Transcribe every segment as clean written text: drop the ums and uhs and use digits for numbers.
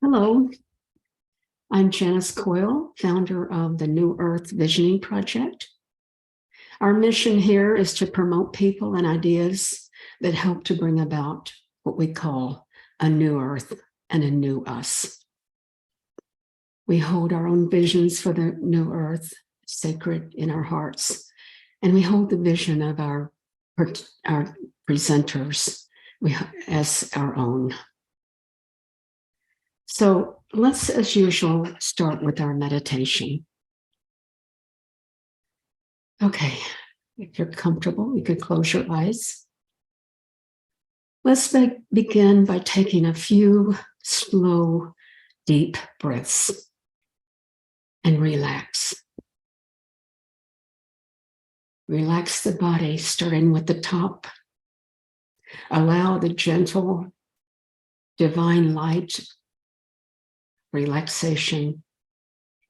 Hello, I'm Janice Coyle, founder of the New Earth Visioning Project. Our mission here is to promote people and ideas that help to bring about what we call a new earth and a new us. We hold our own visions for the new earth sacred in our hearts, and we hold the vision of our presenters as our own. So let's, as usual, start with our meditation. Okay, if you're comfortable, you could close your eyes. Let's begin by taking a few slow, deep breaths and relax. Relax the body, starting with the top. Allow the gentle, divine light, relaxation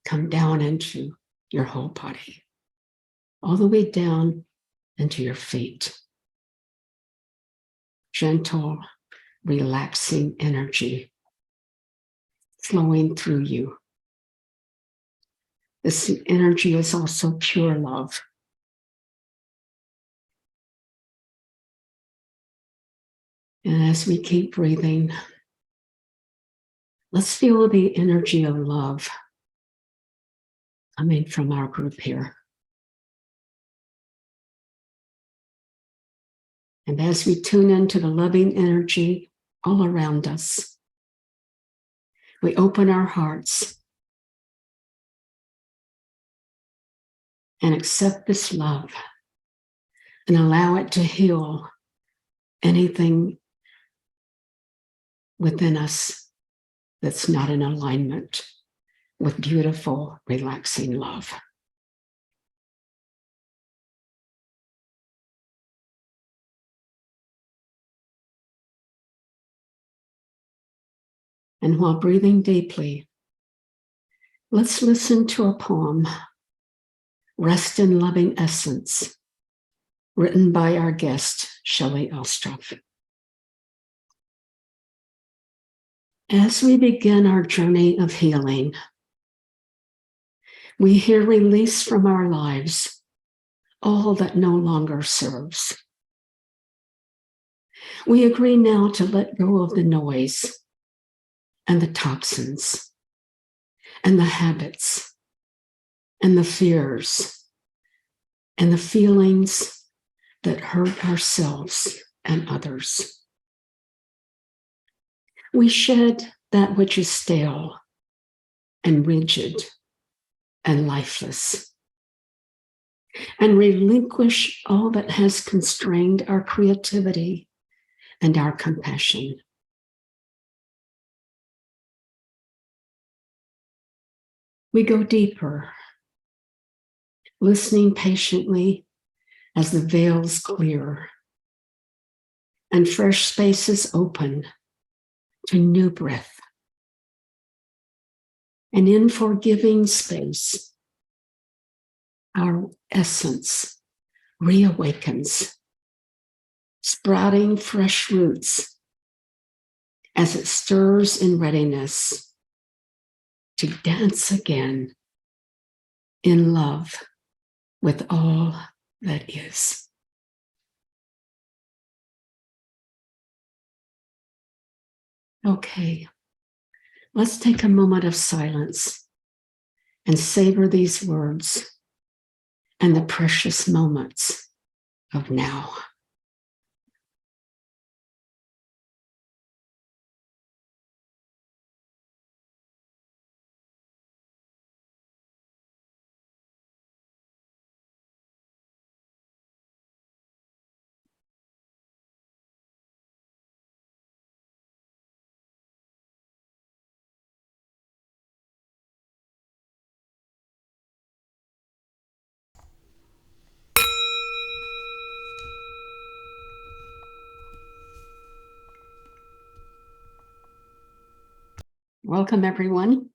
come down into your whole body, all the way down into your feet. Gentle, relaxing energy flowing through you. This energy is also pure love. And as we keep breathing, let's feel the energy of love coming from our group here. And as we tune into the loving energy all around us, we open our hearts and accept this love and allow it to heal anything within us that's not in alignment with beautiful, relaxing love. And while breathing deeply, let's listen to a poem, Rest in Loving Essence, written by our guest, Shelley Ostroff. As we begin our journey of healing, we hear release from our lives all that no longer serves. We agree now to let go of the noise and the toxins and the habits and the fears and the feelings that hurt ourselves and others. We shed that which is stale and rigid and lifeless, and relinquish all that has constrained our creativity and our compassion. We go deeper, listening patiently as the veils clear and fresh spaces open to new breath. And in forgiving space, our essence reawakens, sprouting fresh roots as it stirs in readiness to dance again in love with all that is. Okay, let's take a moment of silence and savor these words and the precious moments of now. Welcome, everyone.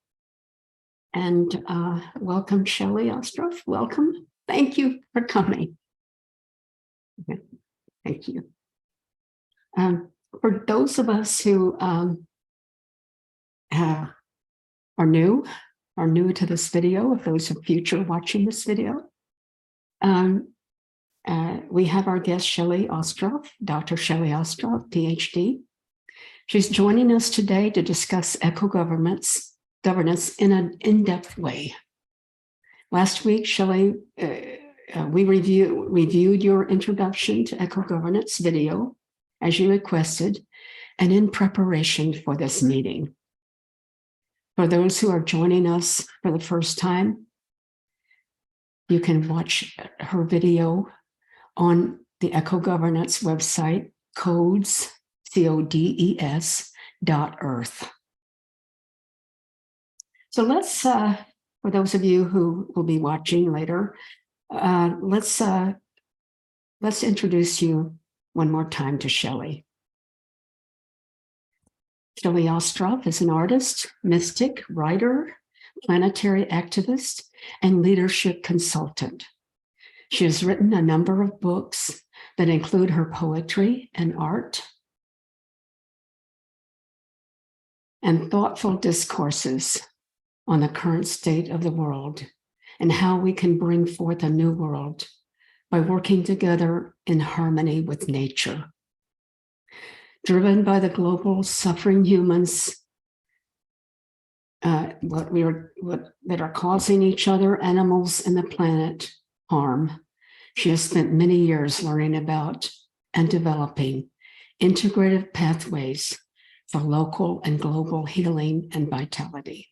And welcome, Shelley Ostroff. Welcome. Thank you for coming. Okay. Thank you. For those of us who are new to this video, if those are future watching this video. We have our guest, Shelley Ostroff, Dr. Shelley Ostroff, PhD. She's joining us today to discuss eco-governance in an in-depth way. Last week, Shelley, we reviewed your introduction to eco-governance video, as you requested, and in preparation for this meeting. For those who are joining us for the first time, you can watch her video on the eco-governance website, codes, CODES.earth. So let's, for those of you who will be watching later, let's introduce you one more time to Shelley. Shelley Ostroff is an artist, mystic, writer, planetary activist, and leadership consultant. She has written a number of books that include her poetry and art, and thoughtful discourses on the current state of the world and how we can bring forth a new world by working together in harmony with nature. Driven by the global suffering humans that are causing each other, animals, and the planet harm, she has spent many years learning about and developing integrative pathways for local and global healing and vitality.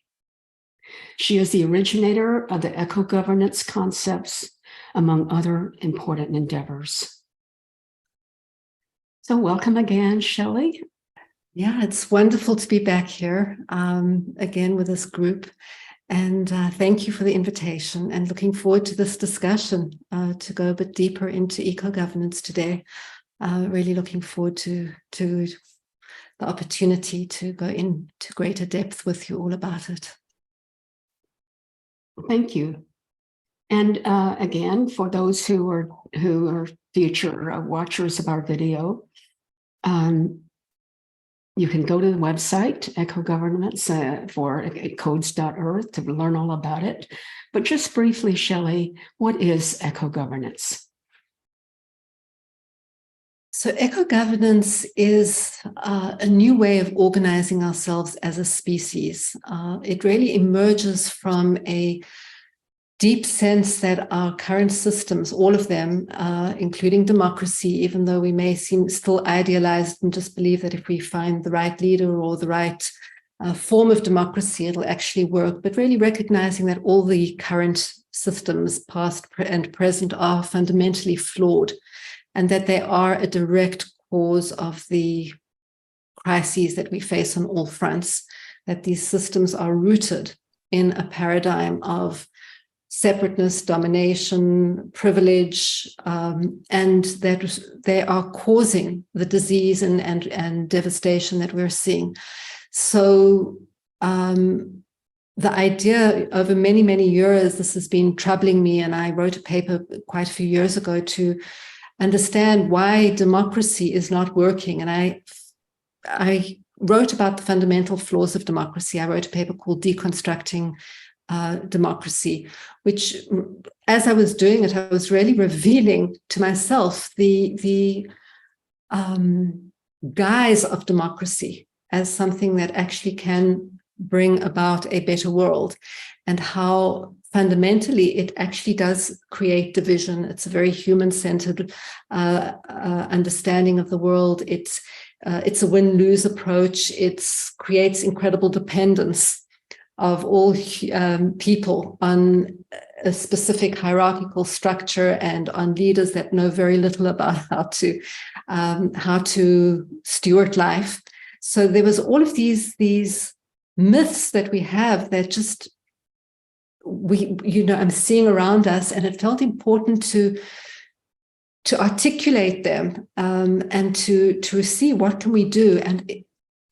She is the originator of the eco-governance concepts, among other important endeavors. So welcome again, Shelley. Yeah, it's wonderful to be back here again with this group. And thank you for the invitation, and looking forward to this discussion to go a bit deeper into eco-governance today. Really looking forward to the opportunity to go into greater depth with you all about it. Thank you. And again, for those who are future watchers of our video, you can go to the website, eco-governance for codes.earth to learn all about it. But just briefly, Shelley, what is eco-governance? So eco-governance is a new way of organizing ourselves as a species. It really emerges from a deep sense that our current systems, all of them, including democracy, even though we may seem still idealized and just believe that if we find the right leader or the right form of democracy, it'll actually work, but really recognizing that all the current systems, past and present, are fundamentally flawed, and that they are a direct cause of the crises that we face on all fronts, that these systems are rooted in a paradigm of separateness, domination, privilege, and that they are causing the disease and devastation that we're seeing. So the idea over many, many years, this has been troubling me, and I wrote a paper quite a few years ago to understand why democracy is not working. And I wrote about the fundamental flaws of democracy. I wrote a paper called Deconstructing Democracy, which, as I was doing it, I was really revealing to myself the guise of democracy as something that actually can bring about a better world, and how fundamentally it actually does create division. It's a very human-centered understanding of the world. It's a win-lose approach. It creates incredible dependence of all people on a specific hierarchical structure and on leaders that know very little about how to steward life. So there was all of these myths that we have that just I'm seeing around us, and it felt important to articulate them and to see what can we do. And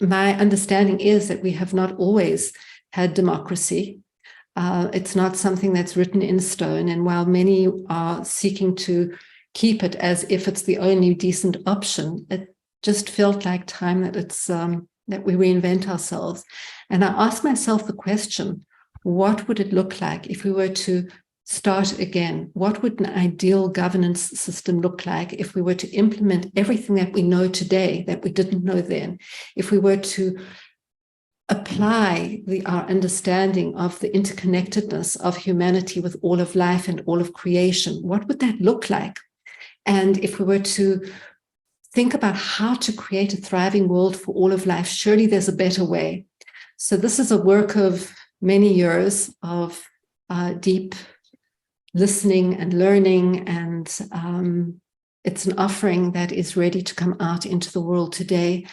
my understanding is that we have not always had democracy. It's not something that's written in stone. And while many are seeking to keep it as if it's the only decent option, it just felt like time that that we reinvent ourselves. And I ask myself the question, what would it look like if we were to start again? What would an ideal governance system look like if we were to implement everything that we know today that we didn't know then? If we were to apply our understanding of the interconnectedness of humanity with all of life and all of creation, what would that look like? And if we were to think about how to create a thriving world for all of life, surely there's a better way. So this is a work of many years of deep listening and learning, and it's an offering that is ready to come out into the world today.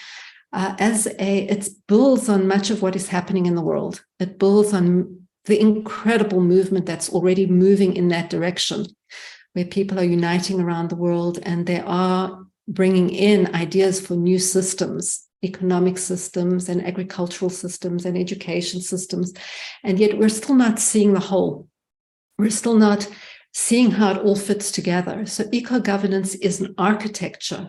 It builds on much of what is happening in the world. It builds on the incredible movement that's already moving in that direction, where people are uniting around the world and they are bringing in ideas for new systems, economic systems and agricultural systems and education systems. And yet we're still not seeing the whole. We're still not seeing how it all fits together. So eco-governance is an architecture.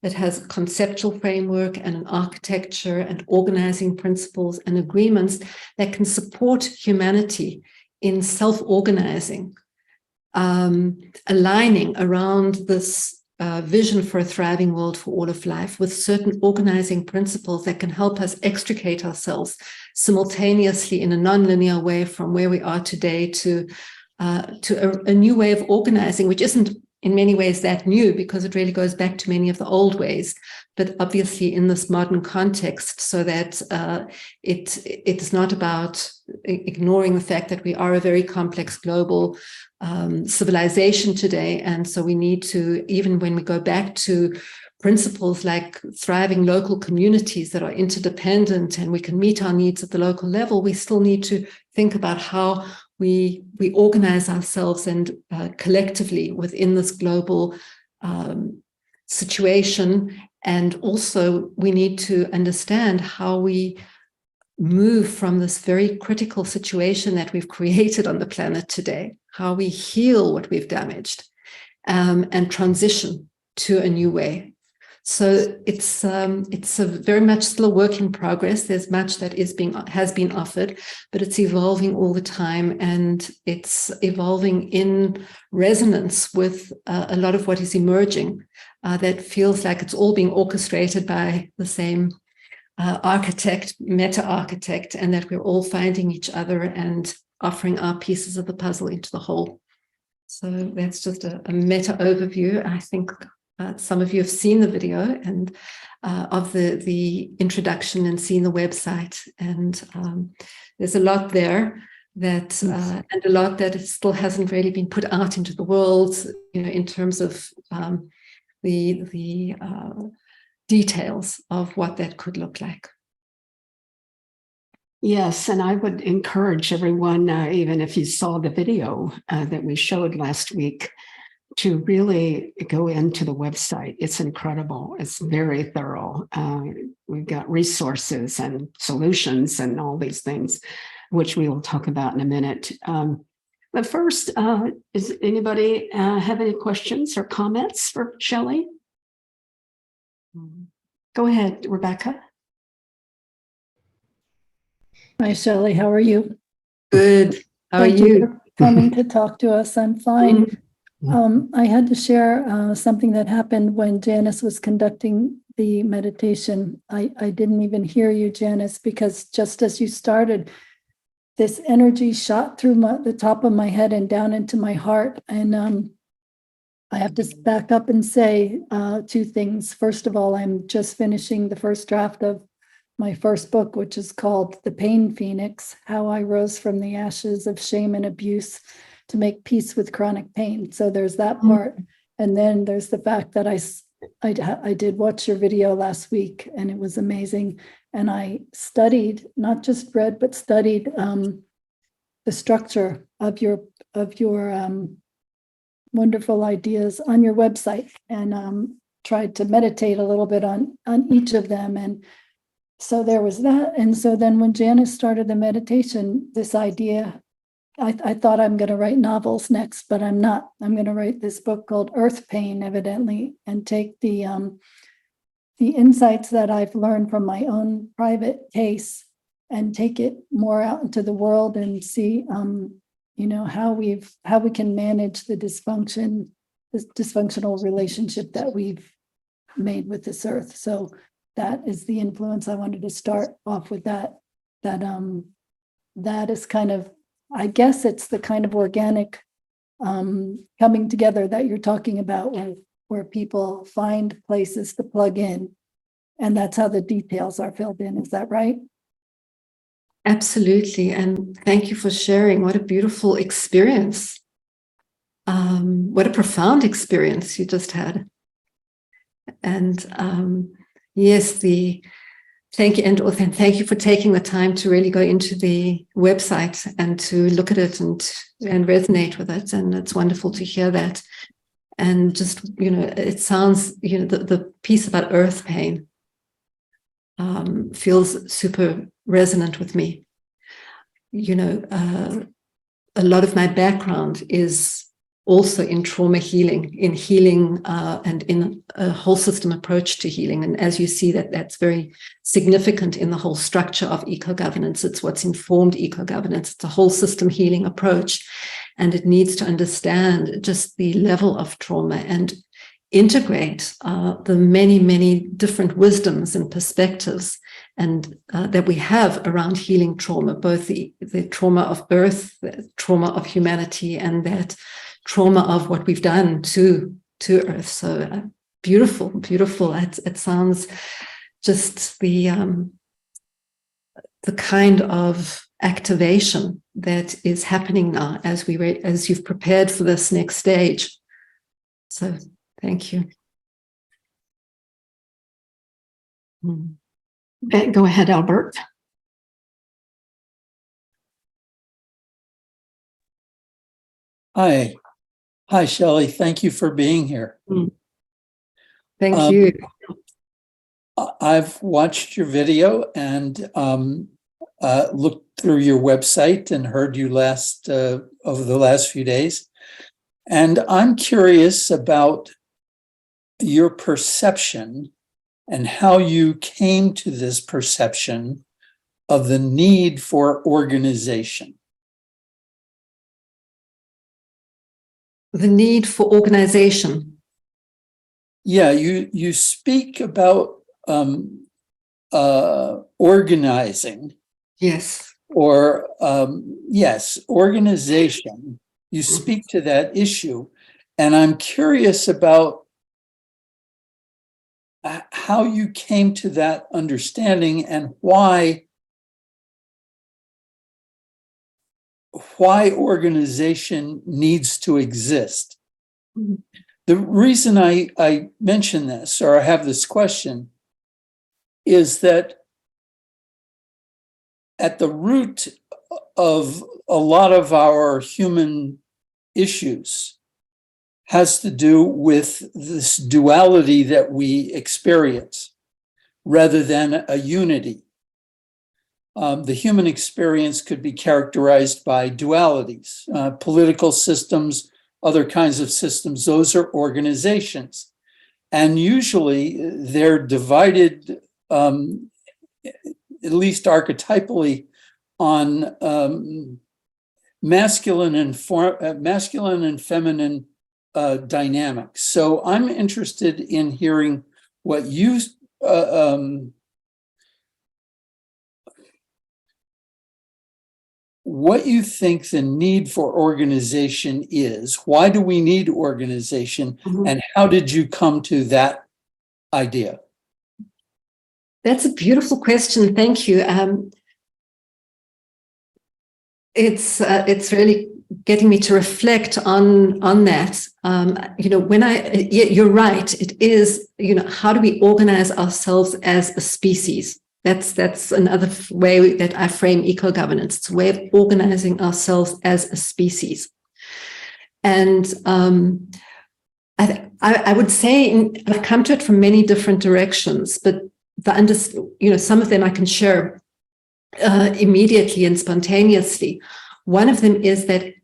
It has a conceptual framework and an architecture and organizing principles and agreements that can support humanity in self-organizing, aligning around this vision for a thriving world for all of life with certain organizing principles that can help us extricate ourselves simultaneously in a non-linear way from where we are today to a new way of organizing, which isn't in many ways that new, because it really goes back to many of the old ways, but obviously in this modern context, so that it's not about ignoring the fact that we are a very complex global civilization today. And so we need to, even when we go back to principles like thriving local communities that are interdependent and we can meet our needs at the local level, we still need to think about how we organize ourselves and collectively within this global situation. And also we need to understand how we move from this very critical situation that we've created on the planet today, how we heal what we've damaged, and transition to a new way. So it's a very much still a work in progress. There's much that has been offered, but it's evolving all the time, and it's evolving in resonance with a lot of what is emerging. That feels like it's all being orchestrated by the same architect, meta-architect, and that we're all finding each other and offering our pieces of the puzzle into the whole. So that's just a meta overview. I think some of you have seen the video and of the introduction and seen the website, and there's a lot there that and a lot that still hasn't really been put out into the world, in terms of the details of what that could look like. Yes, and I would encourage everyone, even if you saw the video that we showed last week, to really go into the website. It's incredible. It's very thorough. We've got resources and solutions and all these things, which we will talk about in a minute. But first, does anybody have any questions or comments for Shelley? Go ahead, Rebecca. Hi, Shelley. How are you? Good. How are Thank you? for coming to talk to us. I'm fine. I had to share something that happened when Janice was conducting the meditation. I didn't even hear you, Janice, because just as you started, this energy shot through the top of my head and down into my heart. And I have to back up and say two things. First of all, I'm just finishing the first draft of my first book, which is called The Pain Phoenix: How I Rose from the Ashes of Shame and Abuse to Make Peace with Chronic Pain. So there's that part. And then there's the fact that I did watch your video last week, and it was amazing. And I studied, not just read, but studied the structure of your wonderful ideas on your website, and tried to meditate a little bit on each of them. And so there was that. And so then when Janice started the meditation, this idea, I thought I'm going to write novels next, but I'm not. I'm going to write this book called Earth Pain, evidently, and take the insights that I've learned from my own private case and take it more out into the world and see, how we can manage this dysfunctional relationship that we've made with this earth. So that is the influence. I wanted to start off with that is kind of, I guess it's the kind of organic coming together that you're talking about, where people find places to plug in, and that's how the details are filled in. Is that right? Absolutely. And thank you for sharing. What a beautiful experience. What a profound experience you just had. And yes, thank you. And thank you for taking the time to really go into the website and to look at it and resonate with it. And it's wonderful to hear that. And just, it sounds, the piece about earth pain feels super resonant with me. A lot of my background is also in trauma healing, and in a whole system approach to healing. And as you see, that's very significant in the whole structure of eco-governance. It's what's informed eco-governance. It's a whole system healing approach. And it needs to understand just the level of trauma and integrate the many, many different wisdoms and perspectives and that we have around healing trauma, both the trauma of earth, the trauma of humanity, and that trauma of what we've done to earth. So beautiful, beautiful. It sounds just the kind of activation that is happening now as you've prepared for this next stage. So thank you. Go ahead, Albert. Hi, Shelley. Thank you for being here. Thank you. I've watched your video and looked through your website and heard you over the last few days. And I'm curious about your perception and how you came to this perception of the need for organization. The need for organization. Yeah, you speak about organizing. Yes. Or yes, organization. You speak to that issue, and I'm curious about how you came to that understanding and why organization needs to exist. Mm-hmm. The reason I mention this, or I have this question, is that at the root of a lot of our human issues has to do with this duality that we experience rather than a unity. The human experience could be characterized by dualities, political systems, other kinds of systems. Those are organizations. And usually they're divided, at least archetypally, on masculine and feminine dynamics. So I'm interested in hearing what you think the need for organization is. Why do we need organization? Mm-hmm. And how did you come to that idea? That's a beautiful question. Thank you. It's really getting me to reflect on that. You're right. It is, how do we organize ourselves as a species? That's another way that I frame eco-governance. It's a way of organizing ourselves as a species. And I would say I've come to it from many different directions, but some of them I can share immediately and spontaneously. One of them is that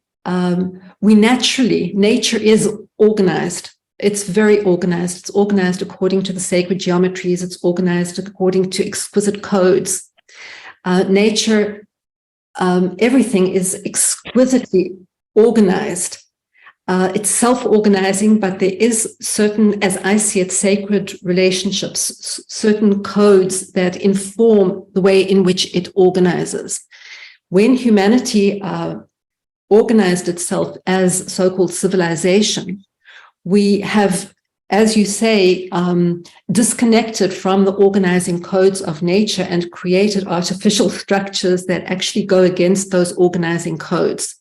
nature is organized. it's very organized. It's organized according to the sacred geometries. It's organized according to exquisite codes. Nature, everything is exquisitely organized. It's self-organizing, but there is certain, as I see it, sacred relationships, certain codes that inform the way in which it organizes. When humanity organized itself as so-called civilization, we have, as you say, disconnected from the organizing codes of nature and created artificial structures that actually go against those organizing codes.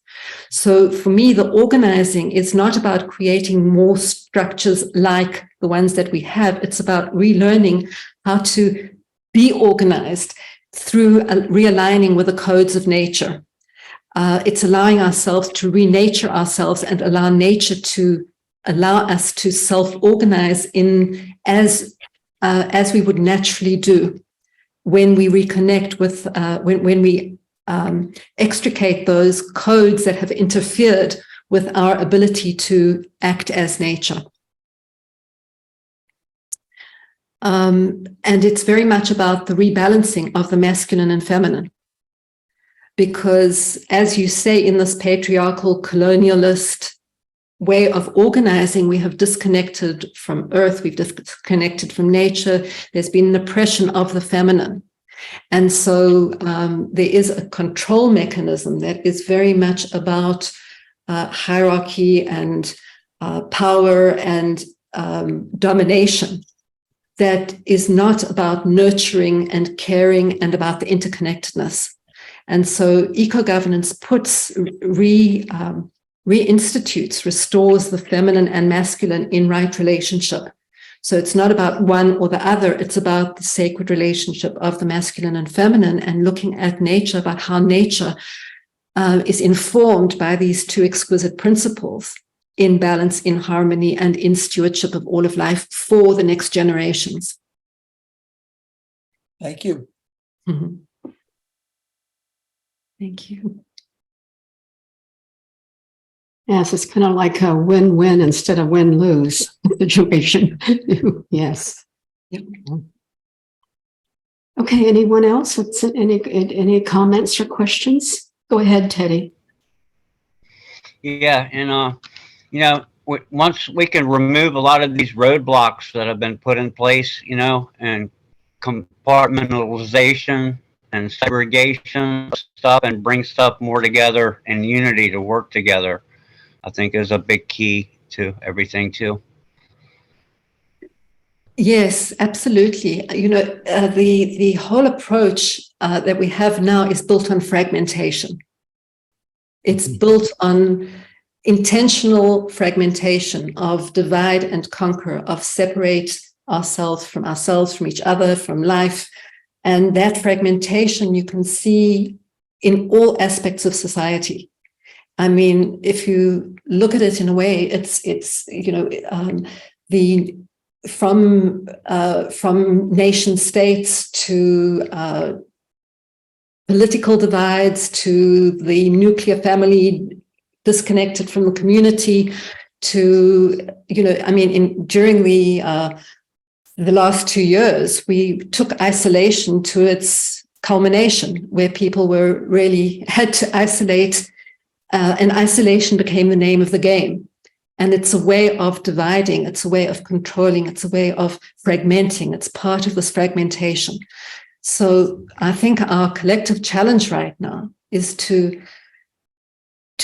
So for me, the organizing is not about creating more structures like the ones that we have. It's about relearning how to be organized through realigning with the codes of nature. It's allowing ourselves to renature ourselves and allow nature to allow us to self-organize in as we would naturally do when we reconnect with, when we extricate those codes that have interfered with our ability to act as nature. And it's very much about the rebalancing of the masculine and feminine. Because, as you say, in this patriarchal, colonialist way of organizing, we have disconnected from earth, we've disconnected from nature. There's been an oppression of the feminine. And so there is a control mechanism that is very much about hierarchy and power and domination, that is not about nurturing and caring and about the interconnectedness. And so eco-governance puts, reinstitutes, restores the feminine and masculine in right relationship. So it's not about one or the other, it's about the sacred relationship of the masculine and feminine, and looking at nature, about how nature is informed by these two exquisite principles in balance, in harmony, and in stewardship of all of life for the next generations. Thank you. Mm-hmm. Thank you. Yes, it's kind of like a win-win instead of win-lose situation. Yes. Yep. Okay, anyone else? Any comments or questions? Go ahead, Teddy. Yeah, and once we can remove a lot of these roadblocks that have been put in place, and compartmentalization and segregation stuff, and bring stuff more together in unity to work together, I think is a big key to everything too. Yes, absolutely. The whole approach that we have now is built on fragmentation. It's built on intentional fragmentation of divide and conquer, of separate ourselves, from each other, from life. And that fragmentation you can see in all aspects of society. I mean, if you look at it in a way, it's from nation states to political divides, to the nuclear family disconnected from the community, to during the last 2 years, we took isolation to its culmination, where people had to isolate, and isolation became the name of the game. And it's a way of dividing, it's a way of controlling, it's a way of fragmenting, it's part of this fragmentation. So I think our collective challenge right now is to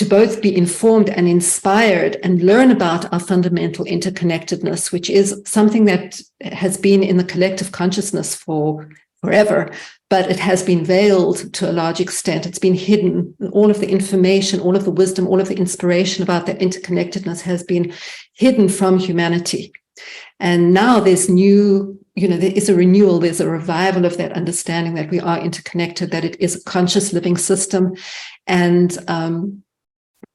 both be informed and inspired and learn about our fundamental interconnectedness, which is something that has been in the collective consciousness for forever, but it has been veiled to a large extent. It's been hidden. All of the information, all of the wisdom, all of the inspiration about that interconnectedness has been hidden from humanity. And now there's there is a renewal, there's a revival of that understanding that we are interconnected, that it is a conscious living system. And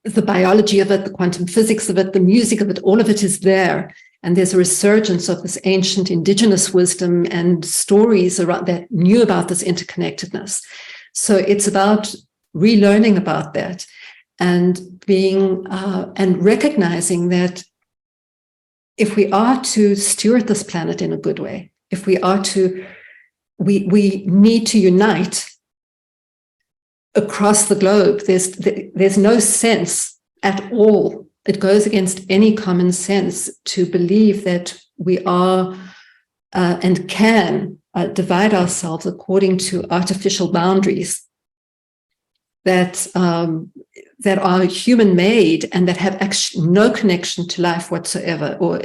the biology of it, the quantum physics of it, the music of it, all of it is there. And there's a resurgence of this ancient indigenous wisdom and stories around that knew about this interconnectedness. So it's about relearning about that and being and recognizing that if we are to steward this planet in a good way, if we are to, we need to unite across the globe. There's no sense at all. It goes against any common sense to believe that we are and can divide ourselves according to artificial boundaries that are human-made and that have actually no connection to life whatsoever, or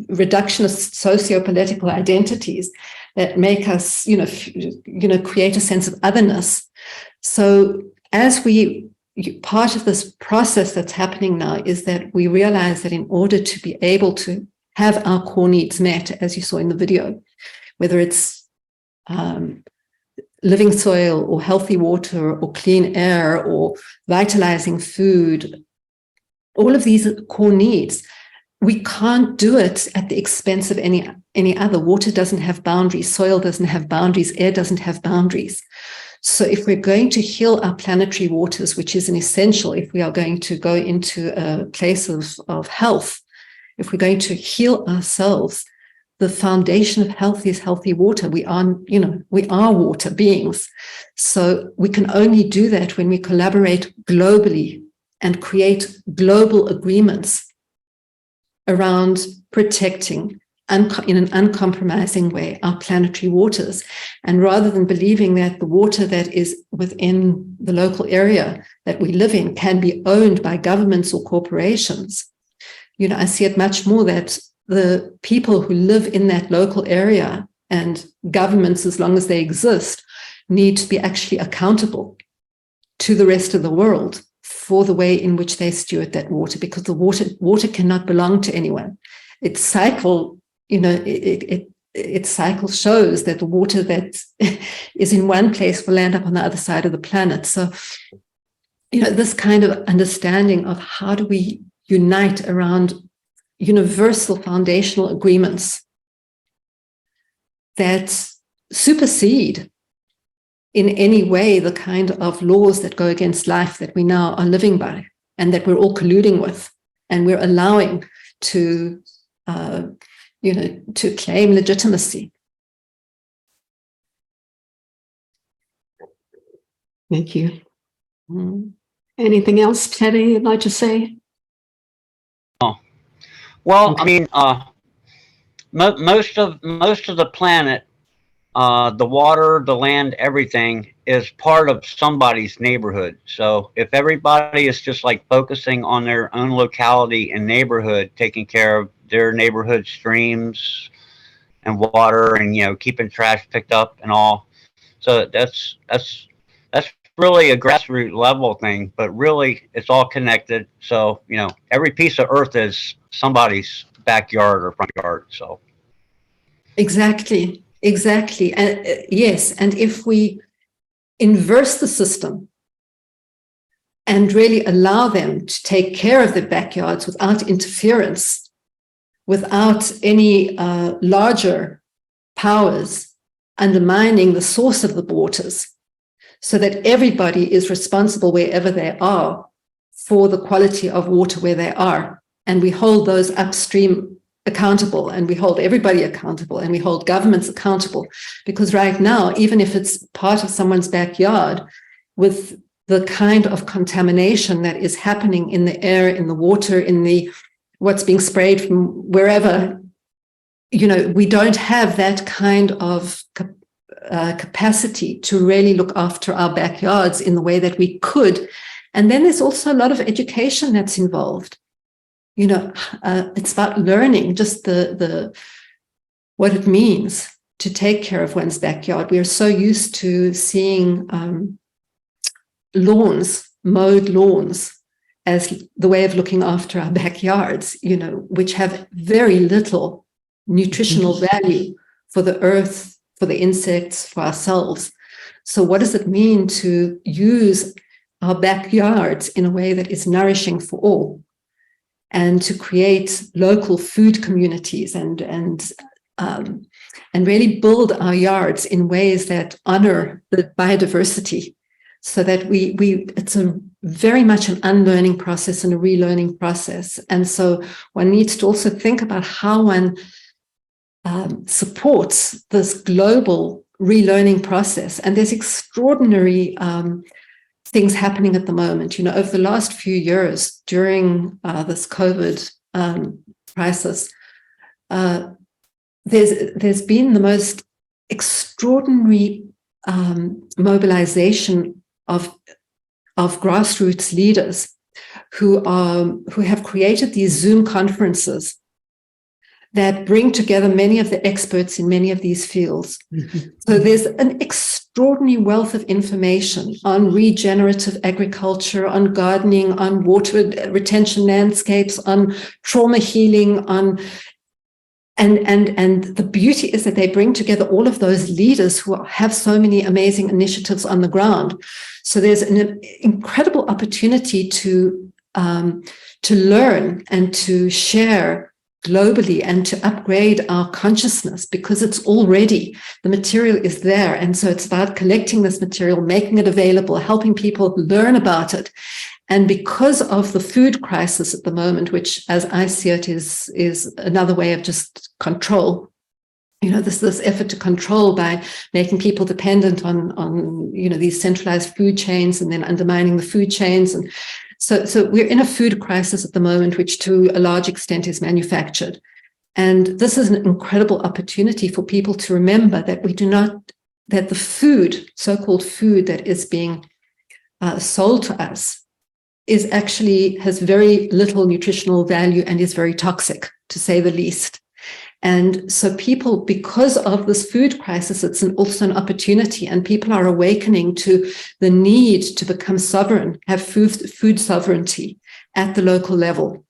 reductionist socio-political identities that make us, create a sense of otherness. So as part of this process that's happening now is that we realize that in order to be able to have our core needs met, as you saw in the video, whether it's living soil or healthy water or clean air or vitalizing food, all of these core needs, we can't do it at the expense of any other. Water doesn't have boundaries, soil doesn't have boundaries, air doesn't have boundaries. So if we're going to heal our planetary waters, which is an essential if we are going to go into a place of health, if we're going to heal ourselves, the foundation of health is healthy water. We are water beings. So we can only do that when we collaborate globally and create global agreements around protecting in an uncompromising way our planetary waters. And rather than believing that the water that is within the local area that we live in can be owned by governments or corporations, I see it much more that the people who live in that local area and governments, as long as they exist, need to be actually accountable to the rest of the world for the way in which they steward that water, because the water cannot belong to anyone. Its cycle, its cycle shows that the water that is in one place will end up on the other side of the planet. So, this kind of understanding of how do we unite around universal foundational agreements that supersede in any way the kind of laws that go against life that we now are living by and that we're all colluding with, and we're allowing to claim legitimacy. Thank you. Anything else, Teddy, you'd like to say? Well, I mean, most of the planet, the water, the land, everything is part of somebody's neighborhood. So if everybody is just like focusing on their own locality and neighborhood, taking care of their neighborhood streams and water, and keeping trash picked up and all, so that's really a grassroots level thing, but really it's all connected. So every piece of earth is somebody's backyard or front yard. So exactly, and yes, and if we inverse the system and really allow them to take care of their backyards without interference, without any larger powers undermining the source of the waters, so that everybody is responsible wherever they are for the quality of water where they are. And we hold those upstream accountable, and we hold everybody accountable, and we hold governments accountable. Because right now, even if it's part of someone's backyard, with the kind of contamination that is happening in the air, in the water, in what's being sprayed from wherever, we don't have that kind of capacity to really look after our backyards in the way that we could. And then there's also a lot of education that's involved. It's about learning just what it means to take care of one's backyard. We are so used to seeing mowed lawns as the way of looking after our backyards, which have very little nutritional value for the earth, for the insects, for ourselves. So what does it mean to use our backyards in a way that is nourishing for all, and to create local food communities and really build our yards in ways that honor the biodiversity, so that it's a very much an unlearning process and a relearning process. And so one needs to also think about how one supports this global relearning process. And there's extraordinary things happening at the moment. Over the last few years during this COVID crisis, there's been the most extraordinary mobilization of grassroots leaders who have created these Zoom conferences that bring together many of the experts in many of these fields. Mm-hmm. So there's an extraordinary wealth of information on regenerative agriculture, on gardening, on water retention landscapes, on trauma healing, on and the beauty is that they bring together all of those leaders who have so many amazing initiatives on the ground. So there's an incredible opportunity to learn and to share globally and to upgrade our consciousness, because it's already, the material is there. And so it's about collecting this material, making it available, helping people learn about it. And because of the food crisis at the moment, which as I see it is another way of just control, this effort to control by making people dependent on these centralized food chains and then undermining the food chains. And so we're in a food crisis at the moment, which to a large extent is manufactured. And this is an incredible opportunity for people to remember that that the food, so-called food that is being sold to us, has very little nutritional value and is very toxic, to say the least. And so people, because of this food crisis, it's also an opportunity, and people are awakening to the need to become sovereign, have food sovereignty at the local level.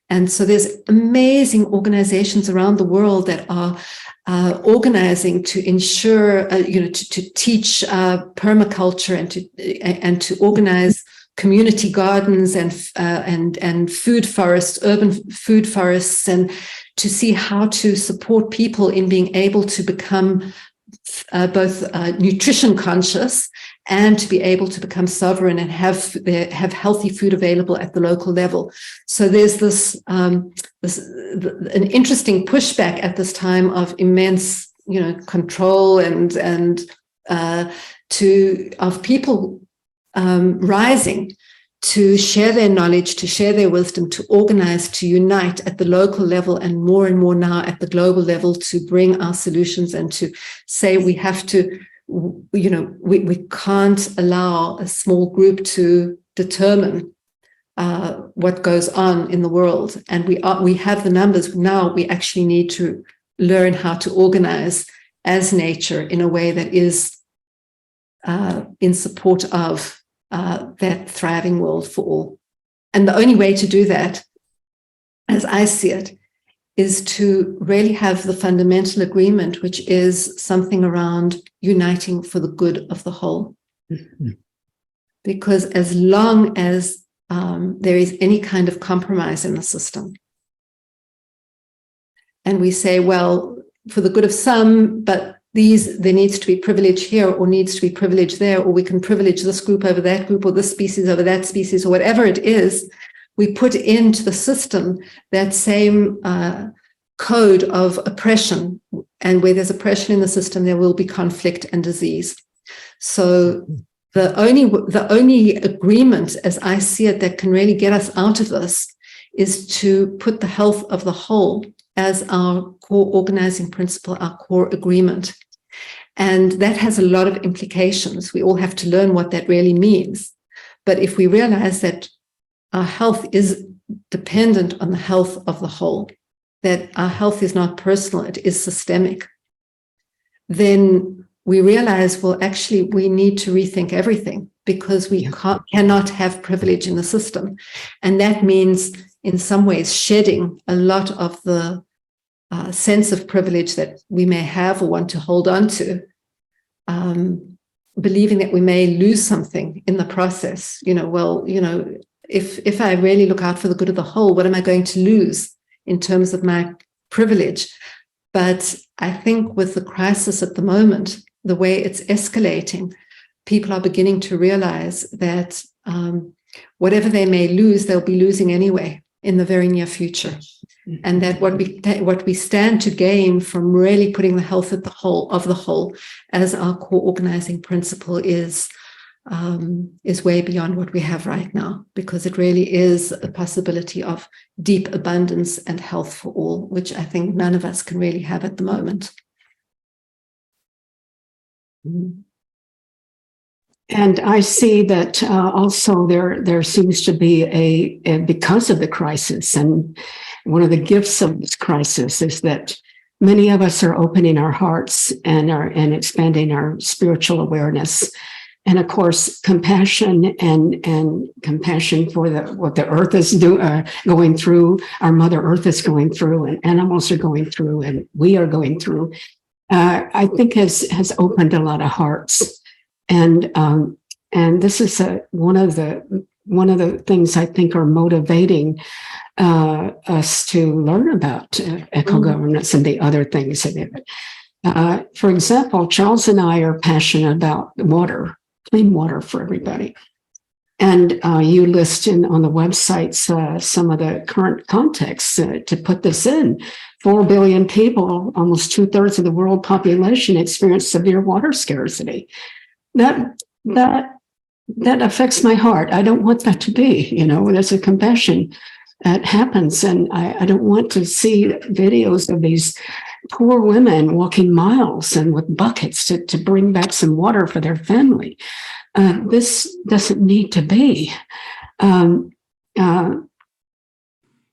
And so there's amazing organizations around the world that are organizing to ensure, to teach permaculture and to organize community gardens and food forests, urban food forests, and to see how to support people in being able to become both nutrition conscious and to be able to become sovereign and have healthy food available at the local level. So there's an interesting pushback at this time of immense, control and of people rising to share their knowledge, to share their wisdom, to organize, to unite at the local level, and more now at the global level, to bring our solutions and to say we have to, we can't allow a small group to determine what goes on in the world. And we have the numbers now. We actually need to learn how to organize as nature in a way that is in support of that thriving world for all. And the only way to do that, as I see it, is to really have the fundamental agreement, which is something around uniting for the good of the whole. Mm-hmm. Because as long as there is any kind of compromise in the system, and we say, well, for the good of some, but there needs to be privilege here or needs to be privilege there, or we can privilege this group over that group or this species over that species, or whatever it is, we put into the system that same code of oppression. And where there's oppression in the system, there will be conflict and disease. So the only agreement, as I see it, that can really get us out of this is to put the health of the whole as our core organizing principle, our core agreement. And that has a lot of implications. We all have to learn what that really means. But if we realize that our health is dependent on the health of the whole, that our health is not personal, it is systemic, then we realize, well, actually, we need to rethink everything, because we cannot have privilege in the system. And that means, in some ways, shedding a lot of the sense of privilege that we may have or want to hold on to, believing that we may lose something in the process. If I really look out for the good of the whole, what am I going to lose in terms of my privilege? But I think with the crisis at the moment, the way it's escalating, people are beginning to realize that whatever they may lose, they'll be losing anyway in the very near future. And that what we stand to gain from really putting the health at the whole as our core organizing principle is way beyond what we have right now, because it really is a possibility of deep abundance and health for all, which I think none of us can really have at the moment. And I see that also there seems to be a because of the crisis, and one of the gifts of this crisis is that many of us are opening our hearts and expanding our spiritual awareness. And of course, compassion and compassion for what the earth is going through, our Mother Earth is going through, and animals are going through, and we are going through. I think has opened a lot of hearts, and this is one of the things I think are motivating us to learn about eco-governance and the other things of it. For example, Charles and I are passionate about water. Clean water for everybody. And you list on the websites some of the current context to put this in. 4 billion people, almost 2/3 of the world population, experience severe water scarcity. That affects my heart. I don't want that to be, there's a compassion that happens. And I don't want to see videos of these poor women walking miles and with buckets to bring back some water for their family. This doesn't need to be.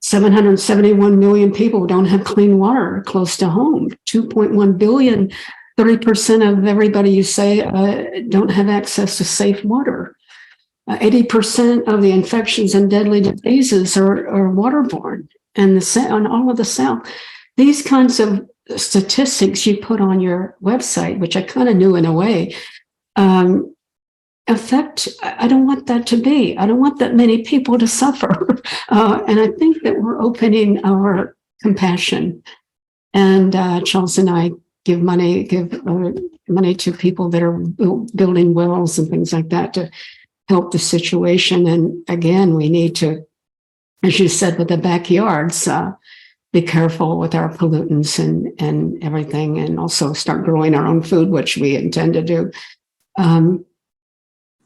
771 million people don't have clean water close to home. 2.1 billion, 30% of everybody you say don't have access to safe water. 80% of the infections and deadly diseases are waterborne, and on all of the South. These kinds of statistics you put on your website, which I kind of knew in a way, affect. I don't want that to be. I don't want that many people to suffer. And I think that we're opening our compassion. And Charles and I give money to people that are building wells and things like that to help the situation. And again, we need to, as you said, with the backyards, be careful with our pollutants and everything, and also start growing our own food, which we intend to do.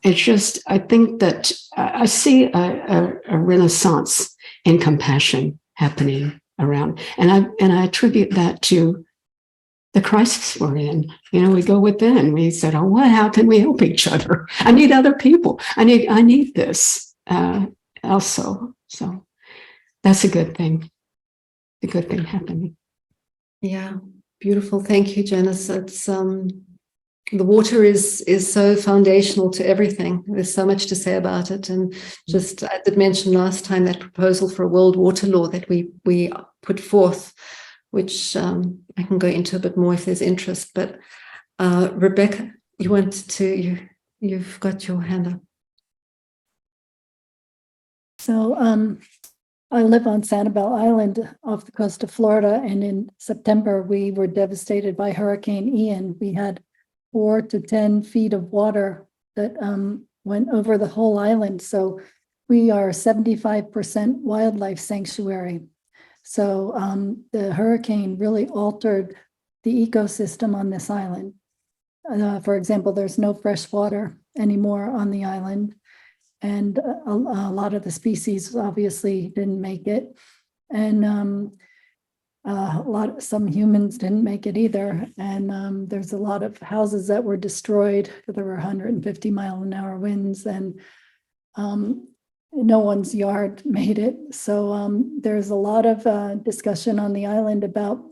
It's just, I think that I see a renaissance in compassion happening around, and I attribute that to the crisis we're in. We go within. We said, "Oh, well, how can we help each other? I need other people. I need this also." So that's a good thing. A good thing happening. Yeah, beautiful. Thank you, Janice. It's the water is so foundational to everything. There's so much to say about it, and just I did mention last time that proposal for a world water law that we put forth, which I can go into a bit more if there's interest. But Rebecca, you've got your hand up. So I live on Sanibel Island off the coast of Florida, and in September we were devastated by Hurricane Ian. We had 4 to 10 feet of water that went over the whole island. So we are 75% wildlife sanctuary. So the hurricane really altered the ecosystem on this island. For example, there's no fresh water anymore on the island. And a lot of the species obviously didn't make it. And some humans didn't make it either. And there's a lot of houses that were destroyed. There were 150-mile-an-hour winds, and no one's yard made it. So there's a lot of discussion on the island about,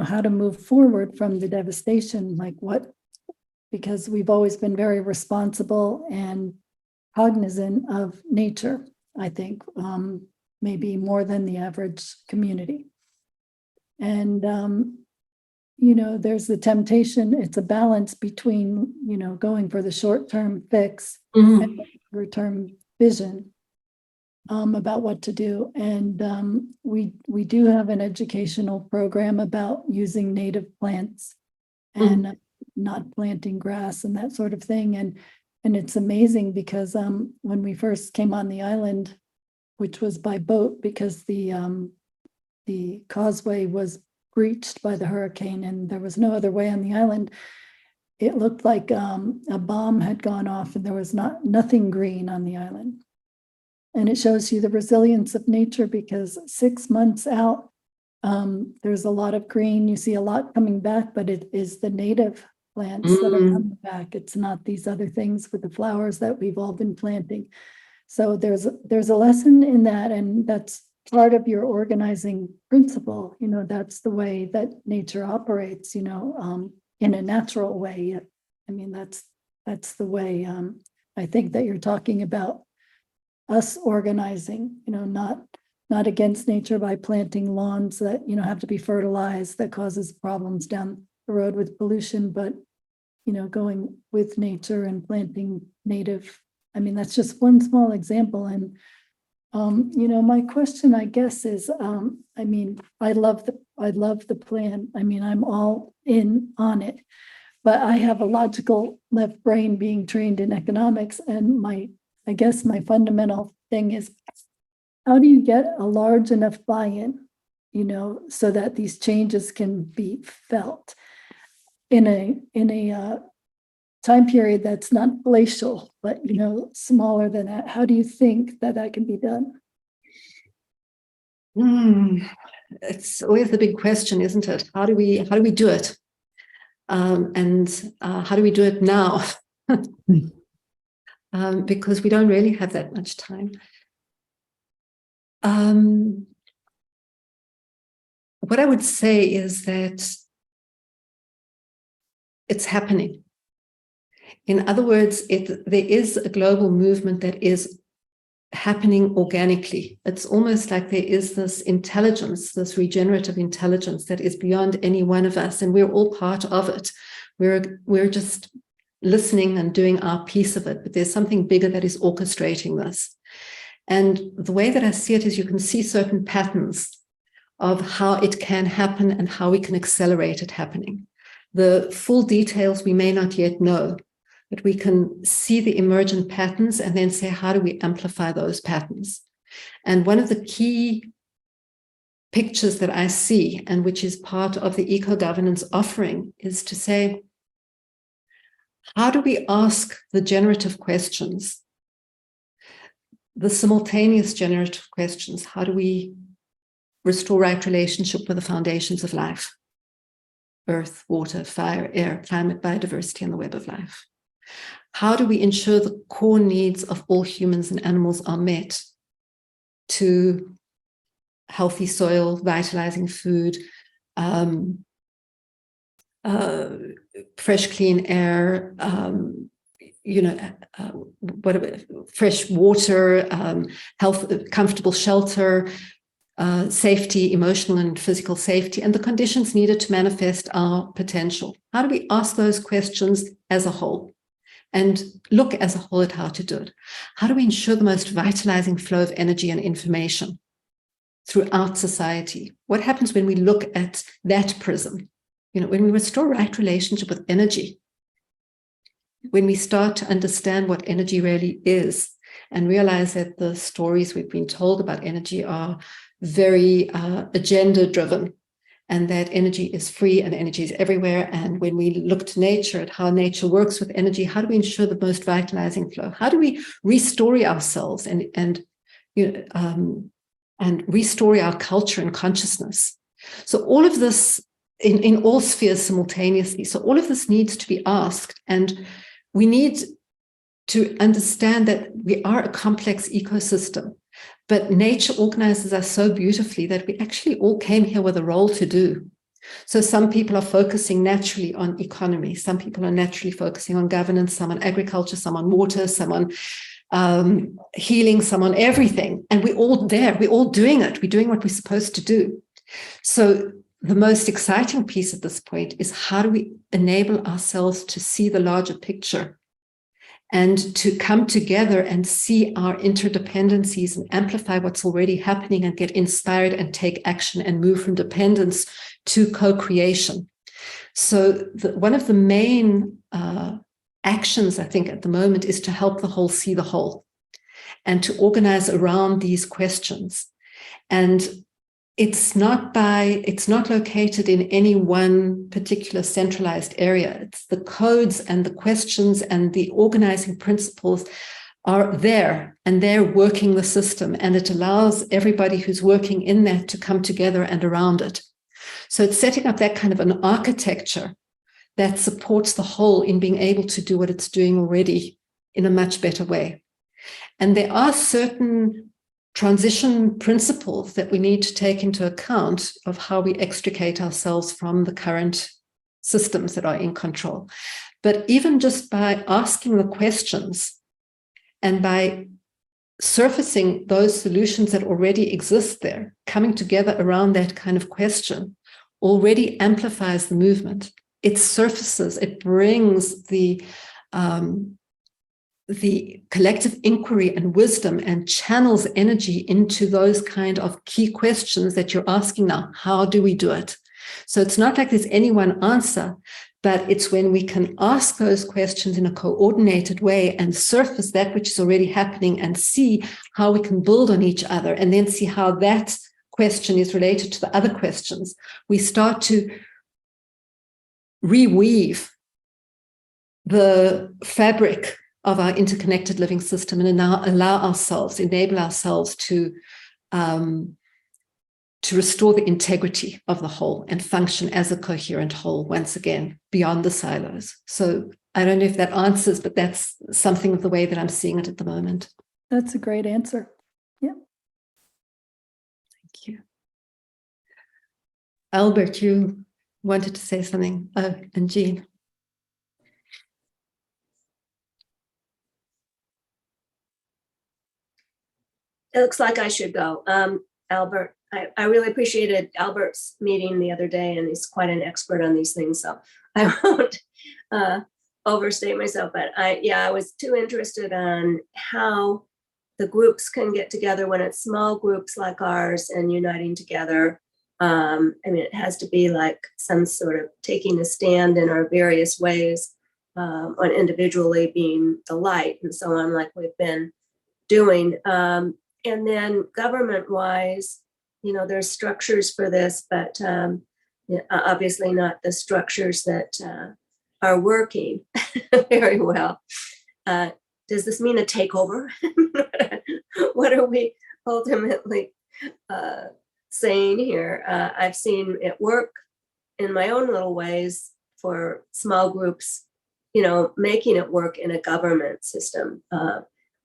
how to move forward from the devastation, because we've always been very responsible and cognizant of nature, I think, maybe more than the average community. And, there's the temptation, it's a balance between, going for the short-term fix and the longer-term vision about what to do. And we do have an educational program about using native plants and not planting grass and that sort of thing. And And it's amazing because when we first came on the island, which was by boat because the causeway was breached by the hurricane and there was no other way on the island, it looked like a bomb had gone off and there was nothing green on the island. And it shows you the resilience of nature because 6 months out, there's a lot of green. You see a lot coming back, but it is the native plants that are coming back. It's not these other things with the flowers that we've all been planting. So there's a lesson in that, and that's part of your organizing principle. You know, that's the way that nature operates, you know, in a natural way. I mean, that's the way I think that you're talking about us organizing, you know, not against nature by planting lawns that, you know, have to be fertilized, that causes problems down the road with pollution, but, you know, going with nature and planting native. I mean, that's just one small example. And, you know, my question, I guess, is, I mean, I love the plan. I mean, I'm all in on it, but I have a logical left brain being trained in economics. And I guess my fundamental thing is, how do you get a large enough buy-in, you know, so that these changes can be felt in a time period that's not glacial, but, you know, smaller than that? How do you think that can be done? It's always the big question, isn't it? How do we do it? And how do we do it now? Because we don't really have that much time. What I would say is that it's happening. In other words, there is a global movement that is happening organically. It's almost like there is this intelligence, this regenerative intelligence that is beyond any one of us, and we're all part of it. We're just listening and doing our piece of it, but there's something bigger that is orchestrating this. And the way that I see it is you can see certain patterns of how it can happen and how we can accelerate it happening. The full details we may not yet know, but we can see the emergent patterns and then say, how do we amplify those patterns? And one of the key pictures that I see, and which is part of the eco-governance offering, is to say, how do we ask the generative questions, the simultaneous generative questions? How do we restore right relationship with the foundations of life? Earth, water, fire, air, climate, biodiversity, and the web of life. How do we ensure the core needs of all humans and animals are met to healthy soil, vitalizing food, fresh, clean air, fresh water, health, comfortable shelter, safety, emotional and physical safety, and the conditions needed to manifest our potential? How do we ask those questions as a whole and look as a whole at how to do it? How do we ensure the most vitalizing flow of energy and information throughout society? What happens when we look at that prism? You know, when we restore right relationship with energy, when we start to understand what energy really is and realize that the stories we've been told about energy are very agenda driven, and that energy is free and energy is everywhere. And when we look to nature, at how nature works with energy, how do we ensure the most vitalizing flow? How do we restore ourselves and restore our culture and consciousness? So all of this in all spheres simultaneously. So all of this needs to be asked, and we need to understand that we are a complex ecosystem, but nature organizes us so beautifully that we actually all came here with a role to do. So some people are focusing naturally on economy, some people are naturally focusing on governance, some on agriculture, some on water, some on healing, some on everything. And we're all there, we're all doing it, we're doing what we're supposed to do. So the most exciting piece at this point is, how do we enable ourselves to see the larger picture and to come together and see our interdependencies and amplify what's already happening and get inspired and take action and move from dependence to co-creation. So one of the main actions, I think, at the moment is to help the whole see the whole and to organize around these questions. And it's not located in any one particular centralized area. It's the codes and the questions and the organizing principles are there, and they're working the system, and it allows everybody who's working in that to come together and around it. So it's setting up that kind of an architecture that supports the whole in being able to do what it's doing already in a much better way. And there are certain transition principles that we need to take into account of how we extricate ourselves from the current systems that are in control. But even just by asking the questions and by surfacing those solutions that already exist there, coming together around that kind of question already amplifies the movement. It surfaces, it brings the collective inquiry and wisdom and channels energy into those kind of key questions that you're asking now. How do we do it? So it's not like there's any one answer, but it's when we can ask those questions in a coordinated way and surface that which is already happening and see how we can build on each other and then see how that question is related to the other questions. We start to reweave the fabric of our interconnected living system and now enable ourselves to restore the integrity of the whole and function as a coherent whole once again, beyond the silos. So I don't know if that answers, but that's something of the way that I'm seeing it at the moment. That's a great answer. Yeah. Thank you. Albert, you wanted to say something. Oh, and Jean. It looks like I should go. Albert, I really appreciated Albert's meeting the other day, and he's quite an expert on these things, so I won't overstate myself. But I was too interested on how the groups can get together when it's small groups like ours and uniting together. I mean, it has to be like some sort of taking a stand in our various ways, on individually being the light and so on, like we've been doing. And then government-wise, there's structures for this, but obviously not the structures that are working very well. Does this mean a takeover? What are we ultimately saying here? I've seen it work in my own little ways for small groups, making it work in a government system,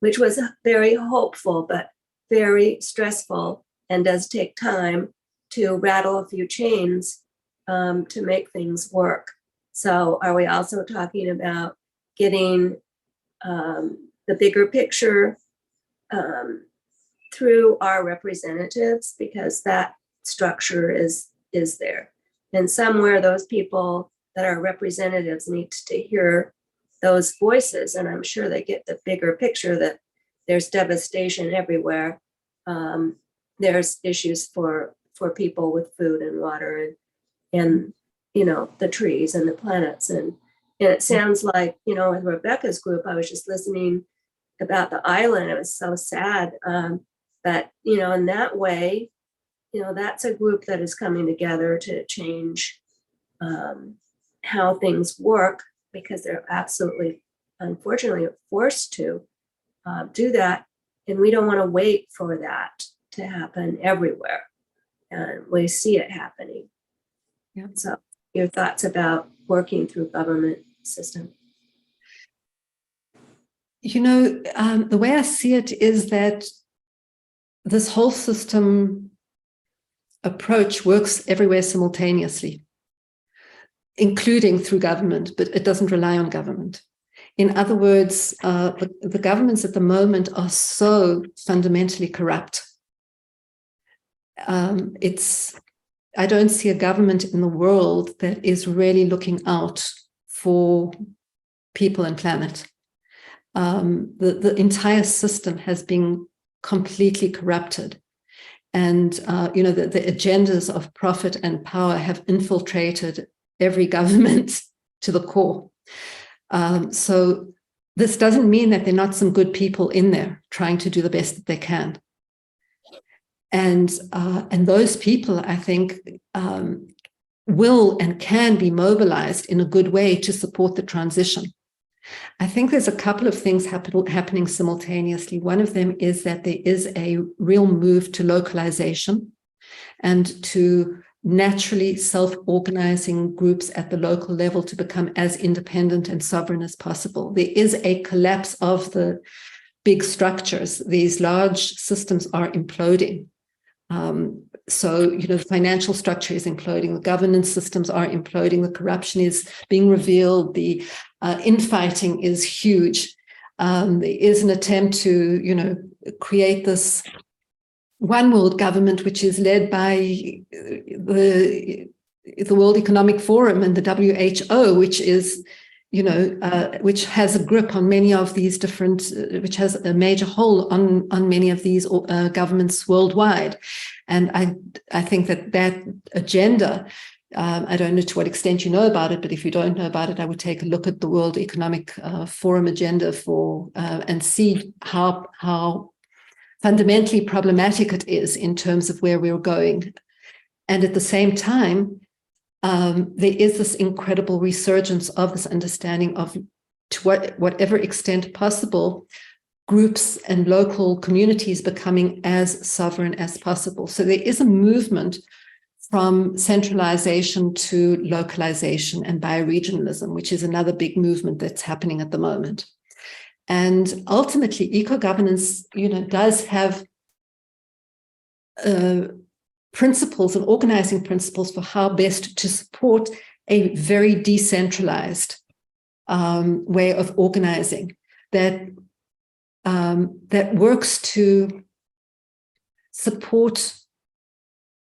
which was very hopeful, but very stressful and does take time to rattle a few chains to make things work. So are we also talking about getting the bigger picture through our representatives, because that structure is there? And somewhere those people that are representatives need to hear those voices, and I'm sure they get the bigger picture that there's devastation everywhere. There's issues for people with food and water and the trees and the planets. And it sounds like, with Rebecca's group, I was just listening about the island. It was so sad. But, in that way, that's a group that is coming together to change how things work, because they're absolutely, unfortunately, forced to do that. And we don't want to wait for that to happen everywhere. And we see it happening. Yeah. So your thoughts about working through government system? The way I see it is that this whole system approach works everywhere simultaneously, including through government, but it doesn't rely on government. In other words, the governments at the moment are so fundamentally corrupt. I don't see a government in the world that is really looking out for people and planet. The entire system has been completely corrupted. And, the agendas of profit and power have infiltrated every government to the core. So this doesn't mean that there are not some good people in there trying to do the best that they can. And those people, I think, will and can be mobilized in a good way to support the transition. I think there's a couple of things happening simultaneously. One of them is that there is a real move to localization and to naturally self-organizing groups at the local level to become as independent and sovereign as possible. There is a collapse of the big structures. These large systems are imploding. So, the financial structure is imploding, the governance systems are imploding, the corruption is being revealed, the infighting is huge. There is an attempt to, create this one world government, which is led by the World Economic Forum and the WHO, which is, which has a grip on many of these different, which has a major hold on many of these governments worldwide. And I think that agenda, I don't know to what extent you know about it, but if you don't know about it, I would take a look at the World Economic Forum agenda and see how fundamentally problematic it is in terms of where we're going. And at the same time, there is this incredible resurgence of this understanding of, to whatever extent possible, groups and local communities becoming as sovereign as possible. So there is a movement from centralization to localization and bioregionalism, which is another big movement that's happening at the moment. And ultimately, eco-governance, does have principles and organizing principles for how best to support a very decentralized way of organizing that works to support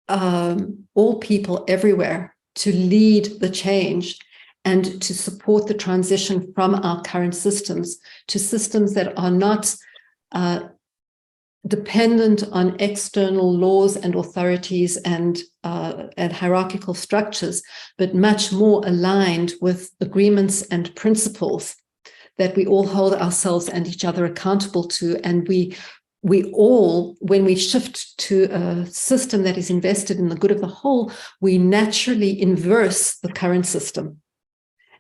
all people everywhere to lead the change and to support the transition from our current systems to systems that are not dependent on external laws and authorities and hierarchical structures, but much more aligned with agreements and principles that we all hold ourselves and each other accountable to. And we all, when we shift to a system that is invested in the good of the whole, we naturally inverse the current system.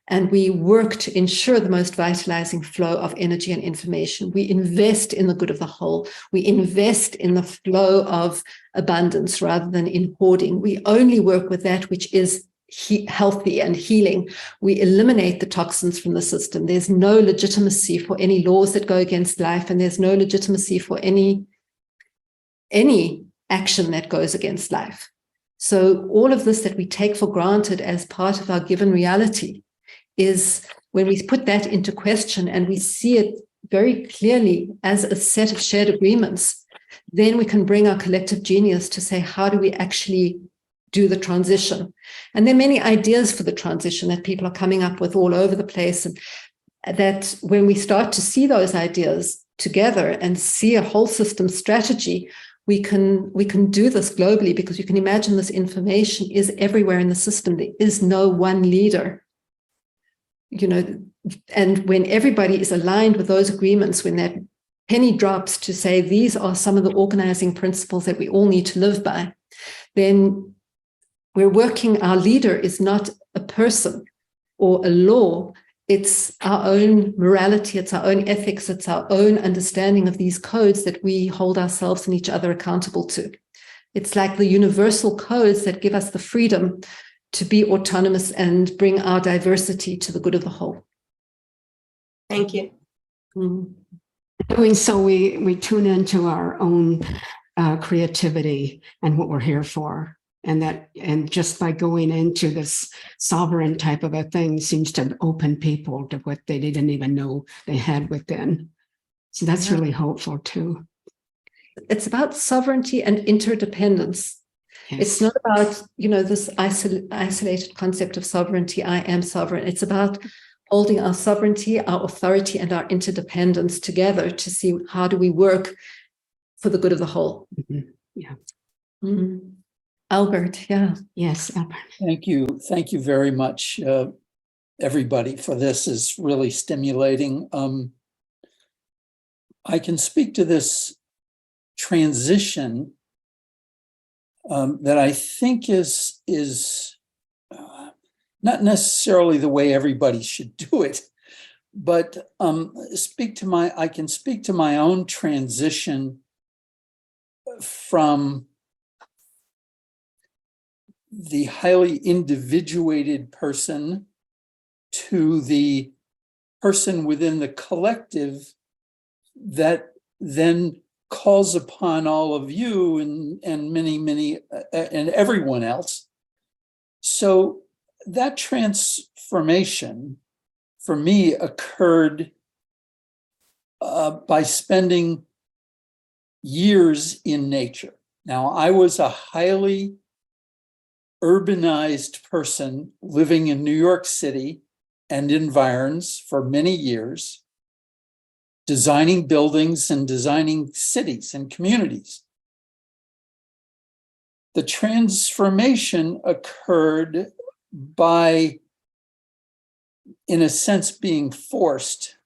And we work to ensure the most vitalizing flow of energy and information. We invest in the good of the whole. We invest in the flow of abundance rather than in hoarding. We only work with that which is healthy and healing. We eliminate the toxins from the system. There's no legitimacy for any laws that go against life, and there's no legitimacy for any action that goes against life. So all of this that we take for granted as part of our given reality is, when we put that into question and we see it very clearly as a set of shared agreements, then we can bring our collective genius to say, how do we actually do the transition? And there are many ideas for the transition that people are coming up with all over the place. And that when we start to see those ideas together and see a whole system strategy, we can do this globally, because you can imagine this information is everywhere in the system. There is no one leader. And when everybody is aligned with those agreements, when that penny drops to say these are some of the organizing principles that we all need to live by, then we're working, our leader is not a person or a law, it's our own morality, it's our own ethics, it's our own understanding of these codes that we hold ourselves and each other accountable to. It's like the universal codes that give us the freedom to be autonomous and bring our diversity to the good of the whole. Thank you. Doing so, we tune into our own creativity and what we're here for. And just by going into this sovereign type of a thing seems to open people to what they didn't even know they had within. So that's really hopeful too. It's about sovereignty and interdependence. Yes. It's not about, this isolated concept of sovereignty, I am sovereign. It's about holding our sovereignty, our authority, and our interdependence together to see how do we work for the good of the whole. Mm-hmm. Yeah. Mm-hmm. Albert, yeah. Yes, Albert. Thank you. Thank you very much. everybody for this is really stimulating. I can speak to this transition that I think is not necessarily the way everybody should do it, but I can speak to my own transition from the highly individuated person to the person within the collective that then calls upon all of you and many and everyone else. So that transformation for me occurred by spending years in nature. Now, I was a highly urbanized person living in New York City and environs for many years, designing buildings and designing cities and communities. The transformation occurred by, in a sense, being forced,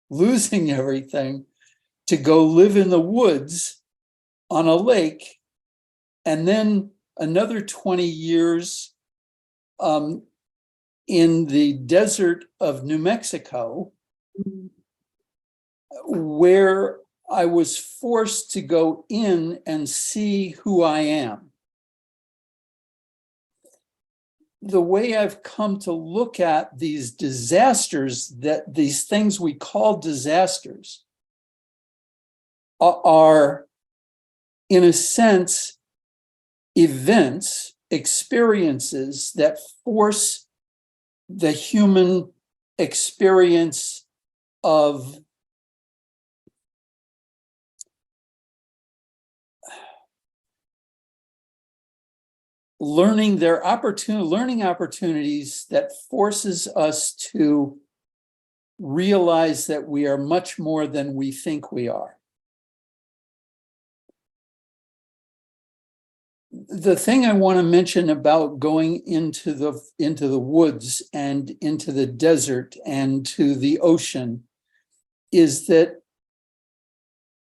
losing everything, to go live in the woods on a lake, and then another 20 years in the desert of New Mexico, where I was forced to go in and see who I am. The way I've come to look at these disasters, that these things we call disasters, are, in a sense, events, experiences that force the human experience of learning opportunities that forces us to realize that we are much more than we think we are. The thing I want to mention about going into the woods and into the desert and to the ocean is that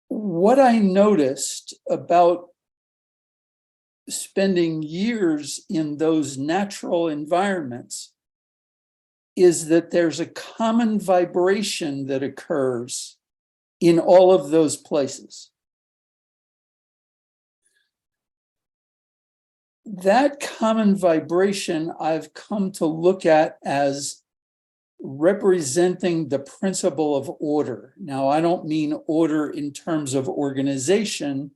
what I noticed about spending years in those natural environments is that there's a common vibration that occurs in all of those places. That common vibration I've come to look at as representing the principle of order. Now, I don't mean order in terms of organization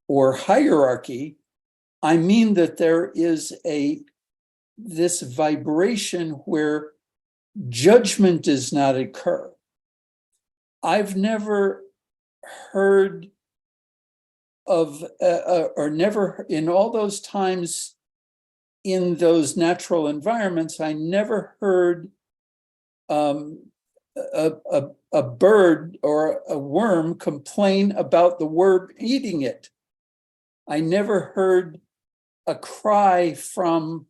or hierarchy. I mean that there is this vibration where judgment does not occur. I've never heard of, or never, in all those times in those natural environments, I never heard a bird or a worm complain about the worm eating it. I never heard a cry from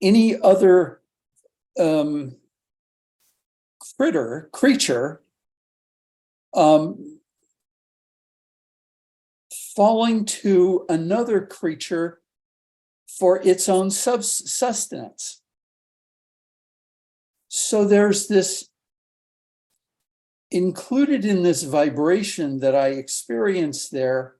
any other creature falling to another creature for its own sustenance. So there's this included in this vibration that I experienced there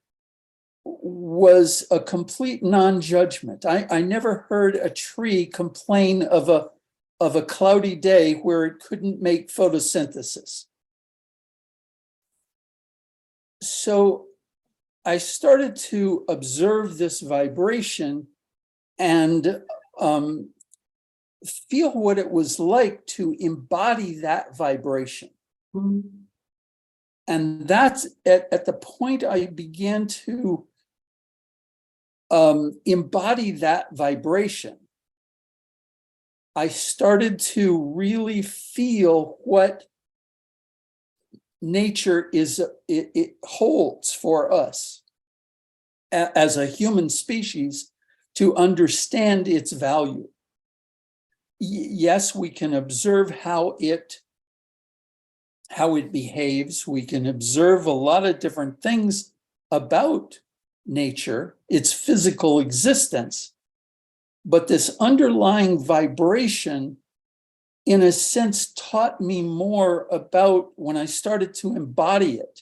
was a complete non-judgment. I never heard a tree complain of a cloudy day where it couldn't make photosynthesis. So I started to observe this vibration and feel what it was like to embody that vibration. And that's at the point I began to embody that vibration. I started to really feel what nature it holds for us as a human species to understand its value. Yes, we can observe how it behaves. We can observe a lot of different things about nature, its physical existence. But this underlying vibration, in a sense, taught me more about, when I started to embody it,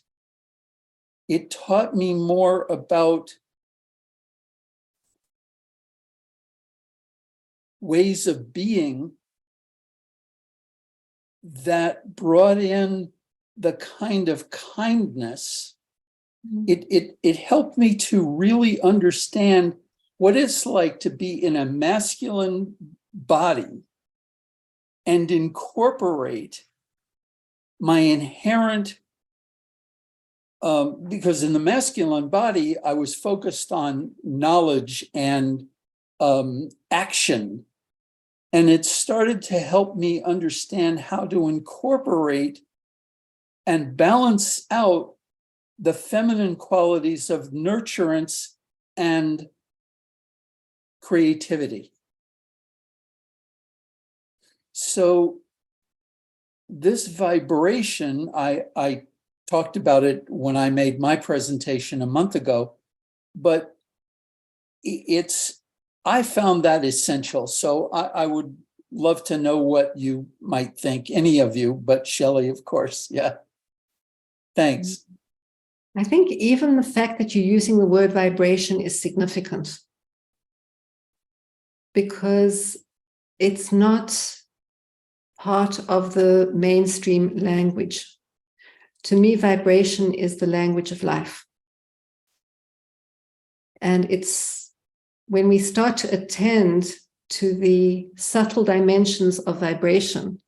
it taught me more about ways of being that brought in the kind of kindness. It helped me to really understand what it's like to be in a masculine body and incorporate my inherent, because in the masculine body, I was focused on knowledge and action. And it started to help me understand how to incorporate and balance out the feminine qualities of nurturance and creativity. So this vibration, I talked about it when I made my presentation a month ago, but I found that essential. So I would love to know what you might think, any of you, but Shelley, of course. Yeah. Thanks. I think even the fact that you're using the word vibration is significant, because it's not part of the mainstream language. To me, vibration is the language of life. And it's when we start to attend to the subtle dimensions of vibration,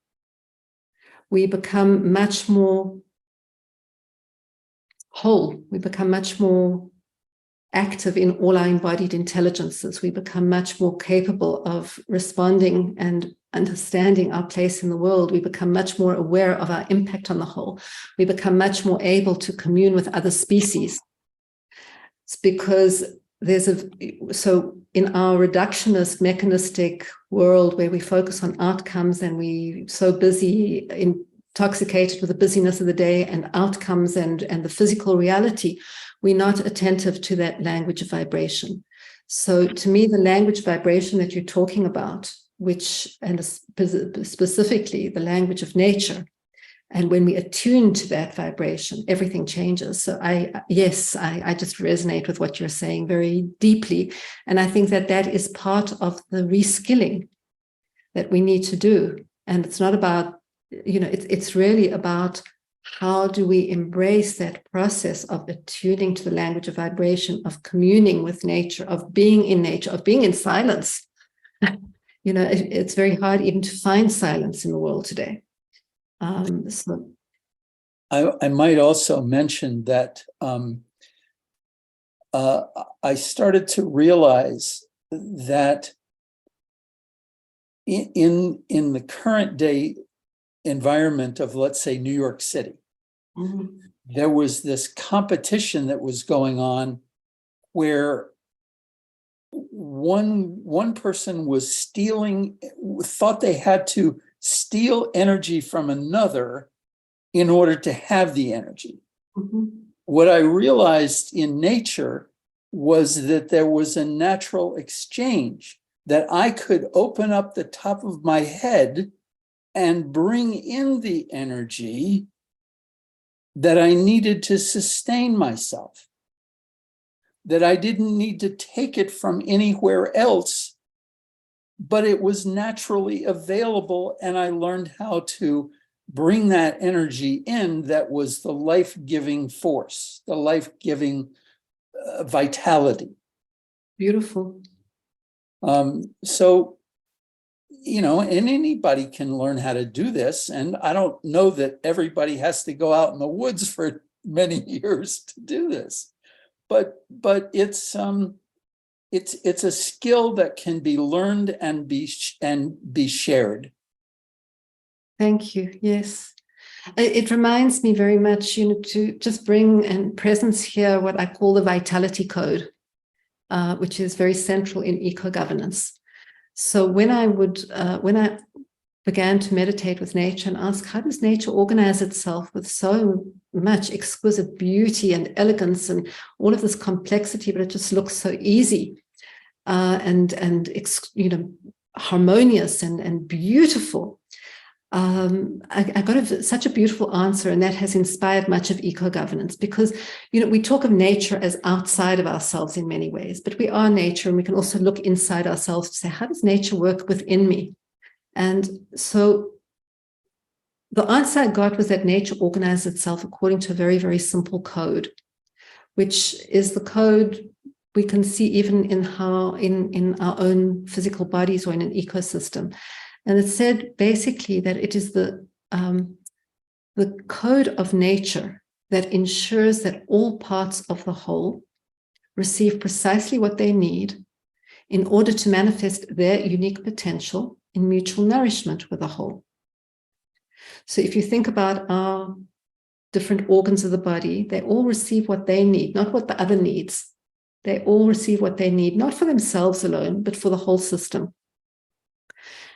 we become much more whole. We become much more active in all our embodied intelligences. We become much more capable of responding and understanding our place in the world. We become much more aware of our impact on the whole. We become much more able to commune with other species. It's because so in our reductionist, mechanistic world where we focus on outcomes and we so busy, intoxicated with the busyness of the day and outcomes and the physical reality, we're not attentive to that language of vibration. So to me, the language of vibration that you're talking about, and specifically the language of nature, and when we attune to that vibration, everything changes. So I just resonate with what you're saying very deeply. And I think that is part of the reskilling that we need to do. And it's not about, it's really about how do we embrace that process of attuning to the language of vibration, of communing with nature, of being in nature, of being in silence. It's very hard even to find silence in the world today. So I might also mention that I started to realize that in the current day environment of, let's say, New York City, there was this competition that was going on where one person was thought they had to steal energy from another in order to have the energy. What I realized in nature was that there was a natural exchange, that I could open up the top of my head and bring in the energy that I needed to sustain myself, that I didn't need to take it from anywhere else, but it was naturally available, and I learned how to bring that energy in. That was the life-giving force, the life-giving vitality. beautiful. So, and anybody can learn how to do this. And I don't know that everybody has to go out in the woods for many years to do this, but it's a skill that can be learned and be shared. Thank you. Yes. It reminds me very much, to just bring and presence here what I call the vitality code. which is very central in eco-governance. So when I began to meditate with nature and ask, how does nature organize itself with so much exquisite beauty and elegance and all of this complexity, but it just looks so easy and harmonious and beautiful. I got such a beautiful answer, and that has inspired much of eco-governance, because we talk of nature as outside of ourselves in many ways, but we are nature, and we can also look inside ourselves to say, how does nature work within me? And so the answer I got was that nature organizes itself according to a very, very simple code, which is the code we can see even in our own physical bodies or in an ecosystem. And it said basically that it is the code of nature that ensures that all parts of the whole receive precisely what they need in order to manifest their unique potential in mutual nourishment with the whole. So if you think about our different organs of the body, they all receive what they need, not what the other needs. They all receive what they need, not for themselves alone, but for the whole system.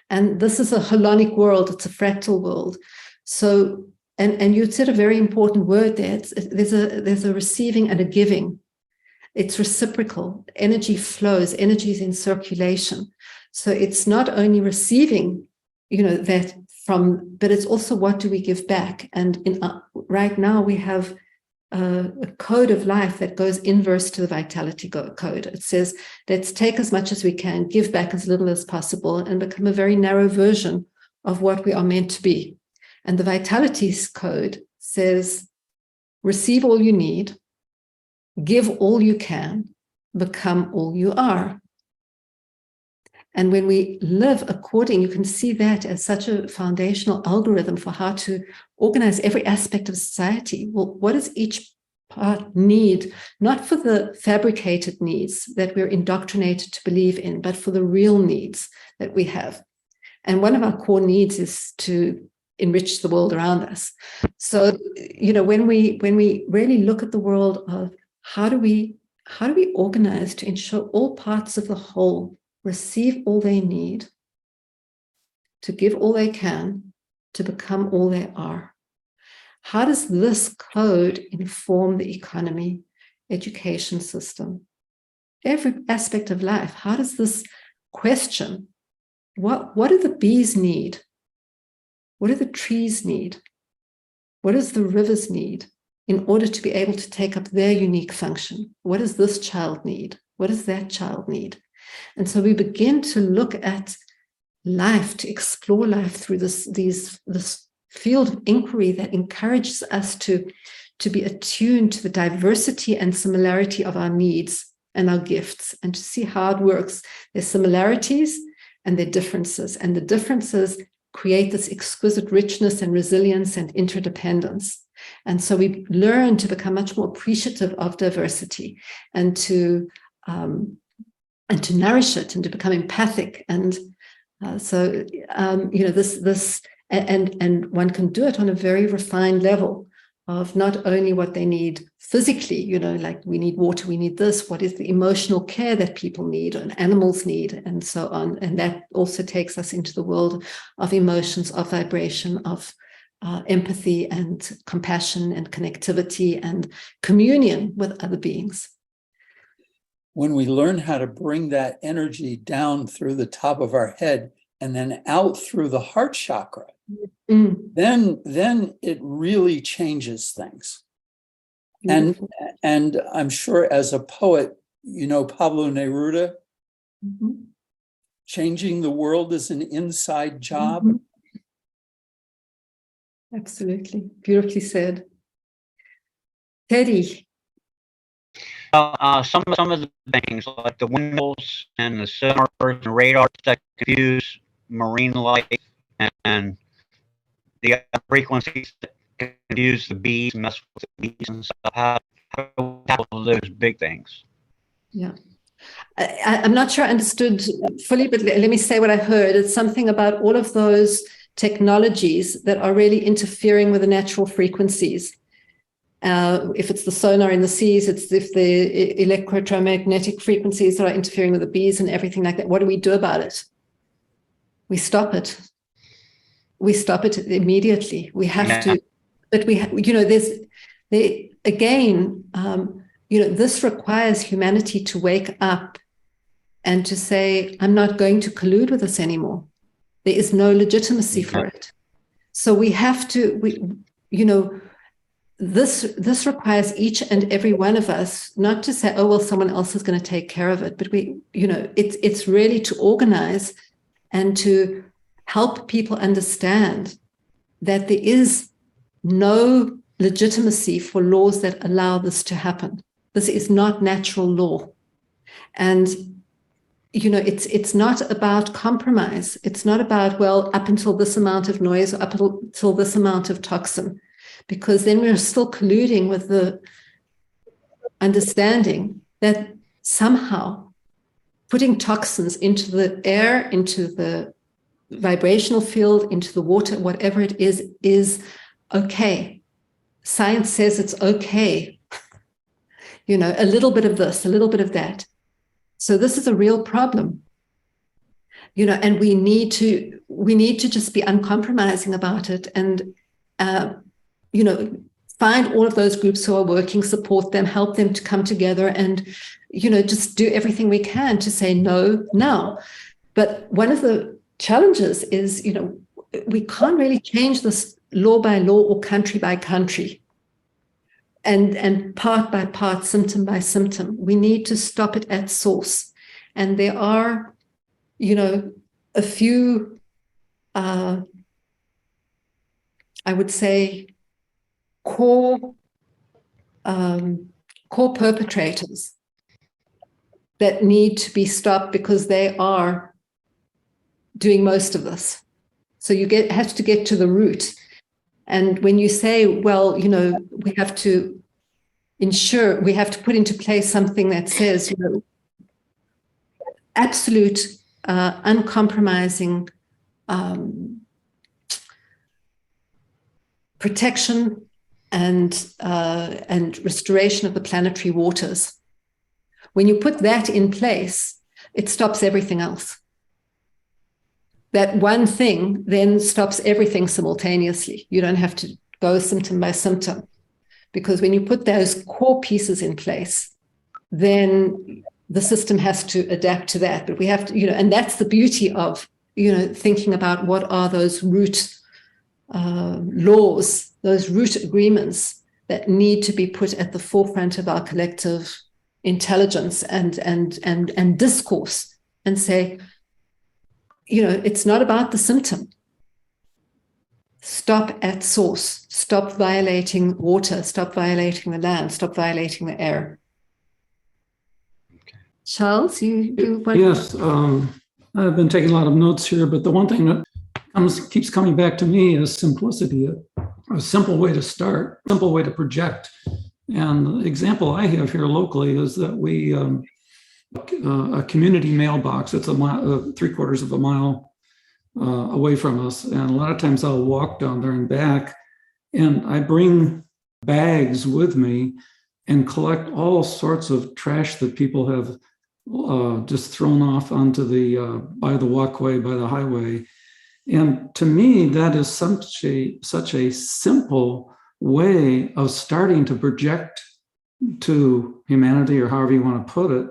And this is a holonic world, it's a fractal world. So, and you said a very important word there. There's a receiving and a giving. It's reciprocal. Energy flows, energy is in circulation. So it's not only receiving, that from, but it's also what do we give back? And right now we have a code of life that goes inverse to the vitality code. It says, let's take as much as we can, give back as little as possible, and become a very narrow version of what we are meant to be. And the vitality code says, receive all you need, give all you can, become all you are. And when we live according, you can see that as such a foundational algorithm for how to organize every aspect of society. Well, what does each part need? Not for the fabricated needs that we're indoctrinated to believe in, but for the real needs that we have. And one of our core needs is to enrich the world around us. So, when we really look at the world of how do we organize to ensure all parts of the whole receive all they need, to give all they can, to become all they are. How does this code inform the economy, education system, every aspect of life? How does this question, what do the bees need? What do the trees need? What does the rivers need in order to be able to take up their unique function? What does this child need? What does that child need? And so we begin to look at life, to explore life through this field of inquiry that encourages us to be attuned to the diversity and similarity of our needs and our gifts, and to see how it works. There's similarities and there are differences, and the differences create this exquisite richness and resilience and interdependence. And so we learn to become much more appreciative of diversity and to nourish it and to become empathic. And this and one can do it on a very refined level of not only what they need physically, like we need water, we need this, what is the emotional care that people need and animals need, and so on. And that also takes us into the world of emotions, of vibration, of empathy and compassion and connectivity and communion with other beings. When we learn how to bring that energy down through the top of our head and then out through the heart chakra, then it really changes things. Beautiful. And I'm sure as a poet, Pablo Neruda, changing the world is an inside job. Absolutely. Beautifully said. Teddy. Some of the things like the windmills and the sonars and radars that confuse marine life and the other frequencies that confuse the bees, mess with the bees and stuff. How to tackle those big things? Yeah. I'm not sure I understood fully, but let me say what I heard. It's something about all of those technologies that are really interfering with the natural frequencies. If it's the sonar in the seas, it's if the electromagnetic frequencies are interfering with the bees and everything like that. What do we do about it? We stop it. We stop it immediately. We have to, but this requires humanity to wake up and to say, I'm not going to collude with this anymore. There is no legitimacy for it. So we have to, this requires each and every one of us not to say, oh, well, someone else is going to take care of it. But it's really to organize and to help people understand that there is no legitimacy for laws that allow this to happen. This is not natural law. And, it's not about compromise. It's not about, well, up until this amount of noise, or up until this amount of toxin, because then we're still colluding with the understanding that somehow putting toxins into the air, into the vibrational field, into the water, whatever it is okay. Science says it's okay. A little bit of this, a little bit of that. So this is a real problem. And we need to just be uncompromising about it and, find all of those groups who are working, support them, help them to come together and, just do everything we can to say no now. But one of the challenges is, we can't really change this law by law or country by country and part by part, symptom by symptom. We need to stop it at source. And there are, a few, I would say, core perpetrators that need to be stopped because they are doing most of this. So you have to get to the root. And when you say, well, we have to put into place something that says, absolute uncompromising protection and restoration of the planetary waters. When you put that in place, it stops everything else. That one thing then stops everything simultaneously. You don't have to go symptom by symptom, because when you put those core pieces in place, then the system has to adapt to that. But we have to, and that's the beauty of, thinking about what are those root laws, those root agreements that need to be put at the forefront of our collective intelligence and discourse, and say, it's not about the symptom. Stop at source. Stop violating water. Stop violating the land. Stop violating the air. Charles, you want? Yes, I've been taking a lot of notes here, but the one thing that keeps coming back to me is simplicity. A simple way to start, simple way to project. And the example I have here locally is that we a community mailbox. It's 3/4 of a mile away from us. And a lot of times I'll walk down there and back, and I bring bags with me and collect all sorts of trash that people have just thrown off onto by the walkway, by the highway. And to me, that is such a simple way of starting to project to humanity, or however you want to put it,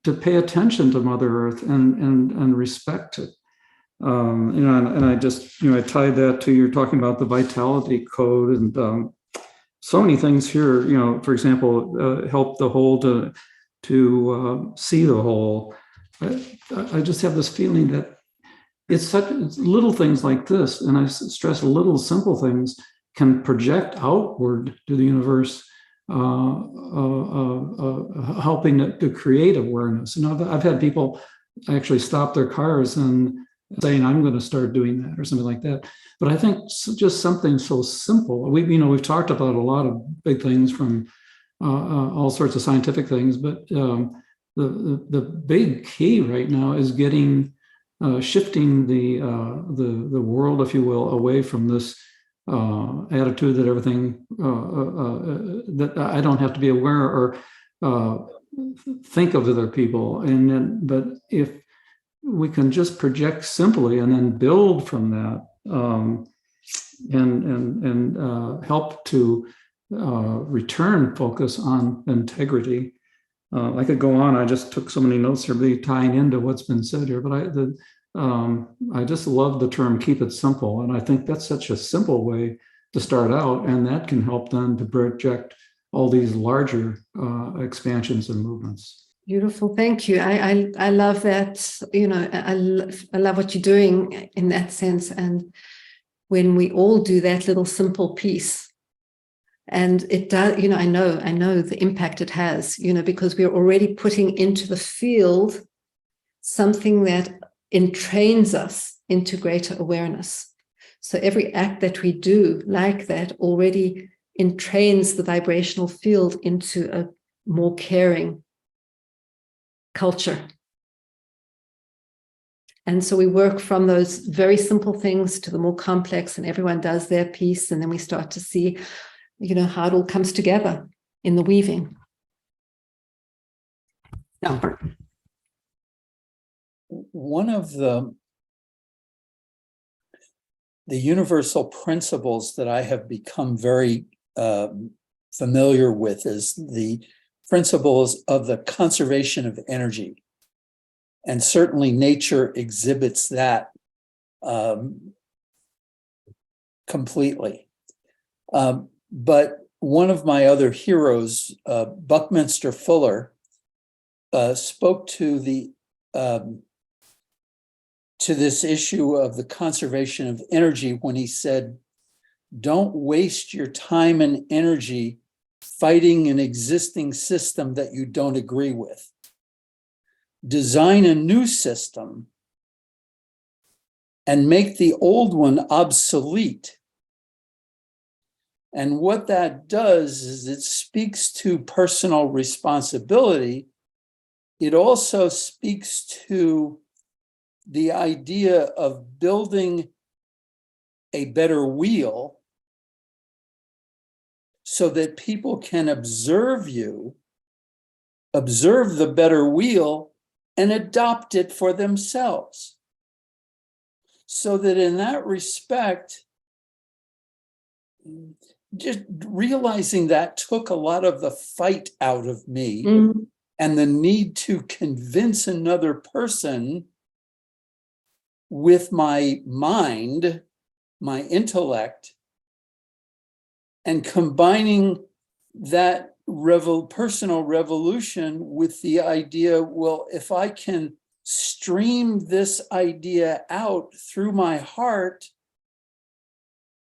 to pay attention to Mother Earth and respect it. And I just, I tie that to, you're talking about the vitality code and so many things here, for example, help the whole to see the whole. I just have this feeling that it's little things like this, and I stress little simple things can project outward to the universe, helping to create awareness. And I've had people actually stop their cars and saying, I'm going to start doing that or something like that. But I think just something so simple. We've talked about a lot of big things, from all sorts of scientific things, but the big key right now is shifting the world, if you will, away from this attitude that everything that I don't have to be aware or think of other people. And then, but if we can just project simply and then build from that, and help to return focus on integrity. I could go on. I just took so many notes here, really tying into what's been said here. But I just love the term "keep it simple," and I think that's such a simple way to start out, and that can help them to project all these larger expansions and movements. Beautiful, thank you. I love that. You know, I love what you're doing in that sense, and when we all do that little simple piece, and it does, you know, I know the impact it has, you know, because we're already putting into the field something that entrains us into greater awareness. So every act that we do like that already entrains the vibrational field into a more caring culture. And so we work from those very simple things to the more complex, and everyone does their piece. And then we start to see, you know, how it all comes together in the weaving. Albert. One of the universal principles that I have become very familiar with is the principles of the conservation of energy. And certainly nature exhibits that completely. But one of my other heroes, Buckminster Fuller, spoke to this issue of the conservation of energy when he said, "Don't waste your time and energy fighting an existing system that you don't agree with. Design a new system and make the old one obsolete." And what that does is it speaks to personal responsibility. It also speaks to the idea of building a better wheel so that people can observe the better wheel, and adopt it for themselves. So that in that respect, just realizing that took a lot of the fight out of me, and the need to convince another person with my mind, my intellect, and combining that personal revolution with the idea, well, if I can stream this idea out through my heart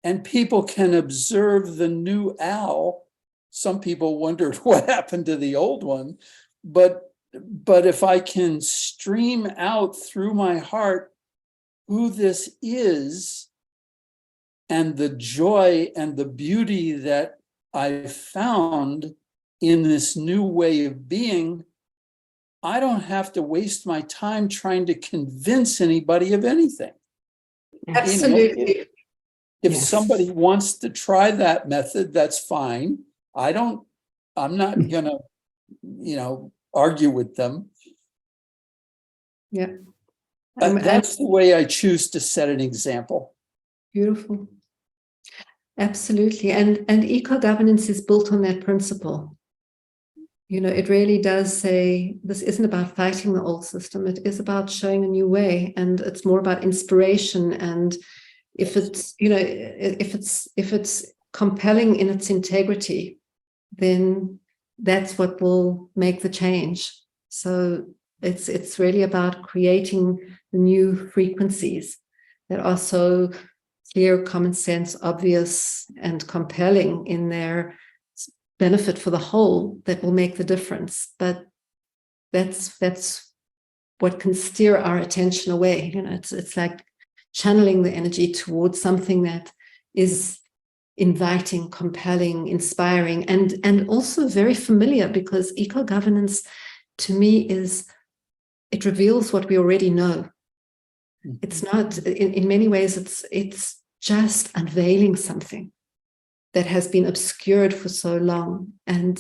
and people can observe the new Al, some people wondered what happened to the old one, but if I can stream out through my heart who this is and the joy and the beauty that I've found in this new way of being, I don't have to waste my time trying to convince anybody of anything. Absolutely. You know, if somebody wants to try that method, that's fine. I'm not gonna, argue with them. Yeah. That's the way I choose to set an example. Beautiful. Absolutely. And eco-governance is built on that principle. You know, it really does say this isn't about fighting the old system. It is about showing a new way, and it's more about inspiration. And if it's, if it's compelling in its integrity, then that's what will make the change. So it's really about creating the new frequencies that are so clear, common sense, obvious, and compelling in their benefit for the whole that will make the difference. But that's what can steer our attention away. You know, it's like channeling the energy towards something that is inviting, compelling, inspiring, and also very familiar, because eco-governance to me it reveals what we already know. It's not, in many ways, it's just unveiling something that has been obscured for so long. And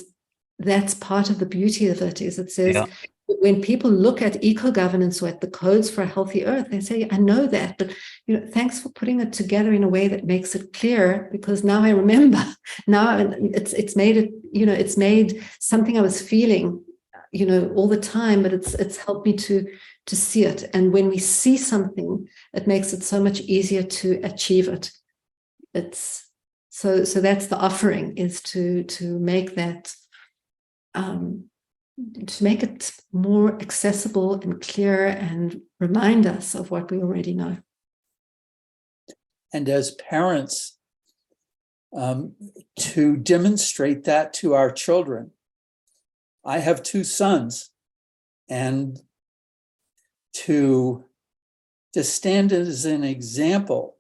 that's part of the beauty of it, is it says, Yeah. when people look at eco-governance or at the codes for a healthy earth, they say, I know that, but thanks for putting it together in a way that makes it clear, because now I remember. Now it's made it, it's made something I was feeling, all the time, but it's helped me to see it. And when we see something, it makes it so much easier to achieve it. It's so that's the offering, is to make that to make it more accessible and clear and remind us of what we already know. And as parents, to demonstrate that to our children. I have 2 sons, and to stand as an example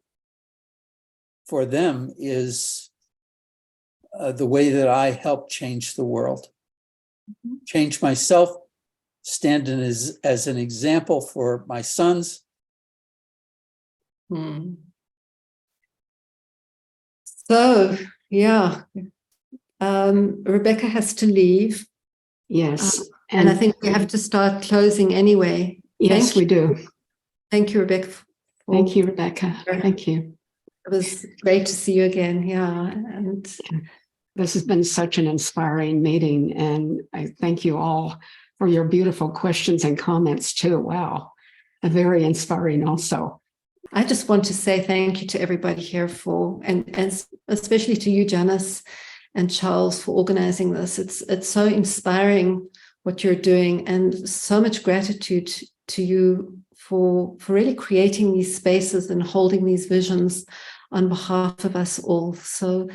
for them is the way that I help change the world. Change myself, stand in as an example for my sons. So, yeah, Rebecca has to leave. Yes. And I think we have to start closing anyway. Yes, we do. Thank you, Rebecca. Thank you, Rebecca. Thank you. It was great to see you again. Yeah. And this has been such an inspiring meeting. And I thank you all for your beautiful questions and comments too. Wow. Very inspiring also. I just want to say thank you to everybody here and especially to you, Janice and Charles, for organizing this. It's so inspiring what you're doing, and so much gratitude to you for really creating these spaces and holding these visions on behalf of us all. So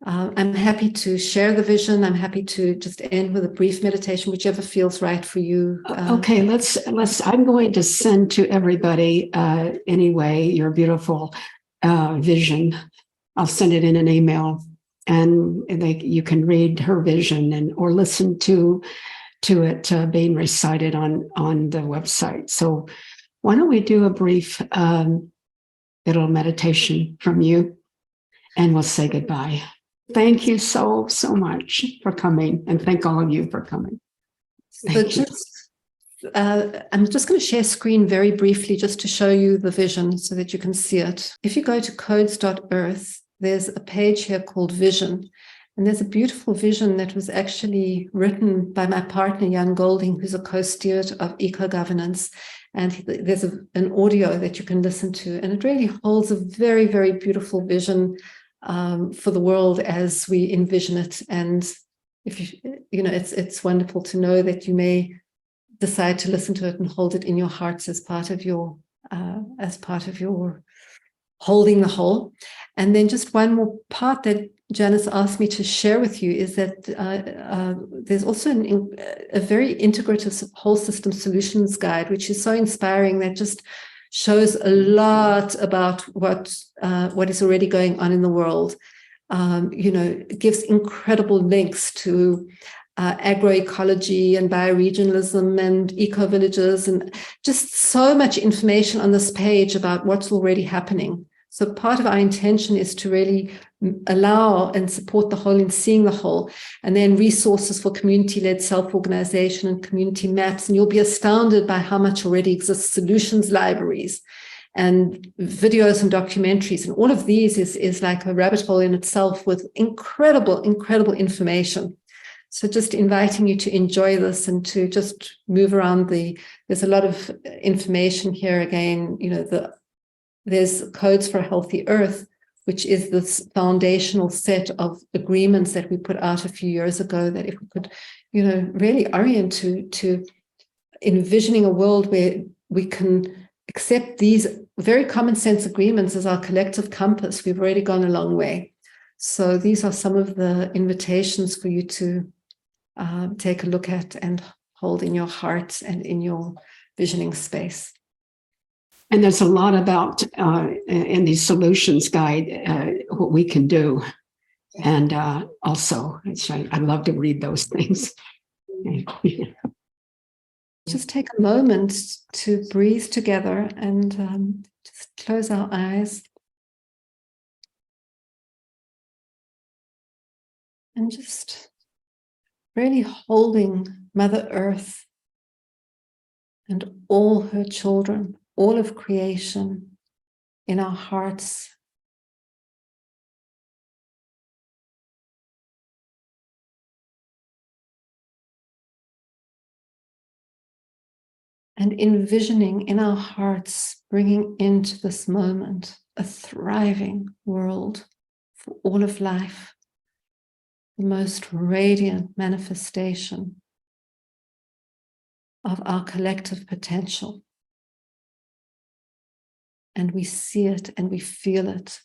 I'm happy to share the vision. I'm happy to just end with a brief meditation, whichever feels right for you. Okay, let's. I'm going to send to everybody anyway your beautiful vision. I'll send it in an email, and you can read her vision or listen to it being recited on the website. So why don't we do a brief little meditation from you, and we'll say goodbye. Thank you so much for coming, and thank all of you for coming. I'm just going to share screen very briefly just to show you the vision so that you can see it. If you go to codes.earth, there's a page here called Vision. And there's a beautiful vision that was actually written by my partner, Jan Golding, who's a co-steward of eco-governance. And there's an audio that you can listen to. And it really holds a very, very beautiful vision for the world as we envision it. And if it's wonderful to know that you may decide to listen to it and hold it in your hearts as part of your holding the whole. And then just one more part that Janice asked me to share with you is that there's also a very integrative whole system solutions guide, which is so inspiring, that just shows a lot about what is already going on in the world. It gives incredible links to agroecology and bioregionalism and eco-villages, and just so much information on this page about what's already happening. So part of our intention is to really allow and support the whole in seeing the whole, and then resources for community-led self-organization and community maps. And you'll be astounded by how much already exists: solutions libraries and videos and documentaries. And all of these is like a rabbit hole in itself with incredible, incredible information. So just inviting you to enjoy this and to just move around there's a lot of information here again, there's Codes for a Healthy Earth, which is this foundational set of agreements that we put out a few years ago, that if we could, really orient to envisioning a world where we can accept these very common sense agreements as our collective compass, we've already gone a long way. So these are some of the invitations for you to take a look at and hold in your heart and in your visioning space. And there's a lot about in these solutions guide what we can do, and also I love to read those things. Just take a moment to breathe together and just close our eyes. And just really holding Mother Earth and all her children, all of creation in our hearts. And envisioning in our hearts, bringing into this moment a thriving world for all of life, the most radiant manifestation of our collective potential. And we see it and we feel it.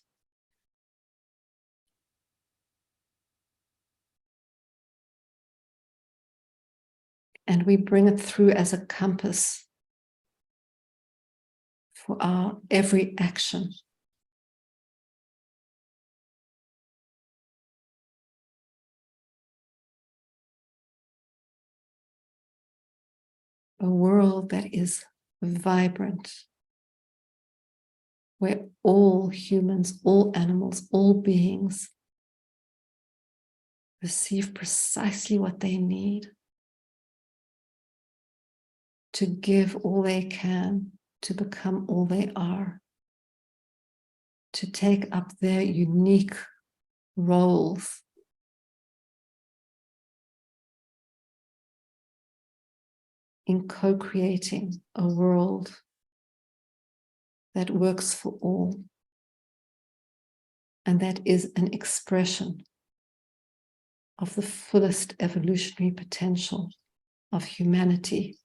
And we bring it through as a compass for our every action. A world that is vibrant, where all humans, all animals, all beings receive precisely what they need to give all they can, to become all they are, to take up their unique roles in co-creating a world that works for all, and that is an expression of the fullest evolutionary potential of humanity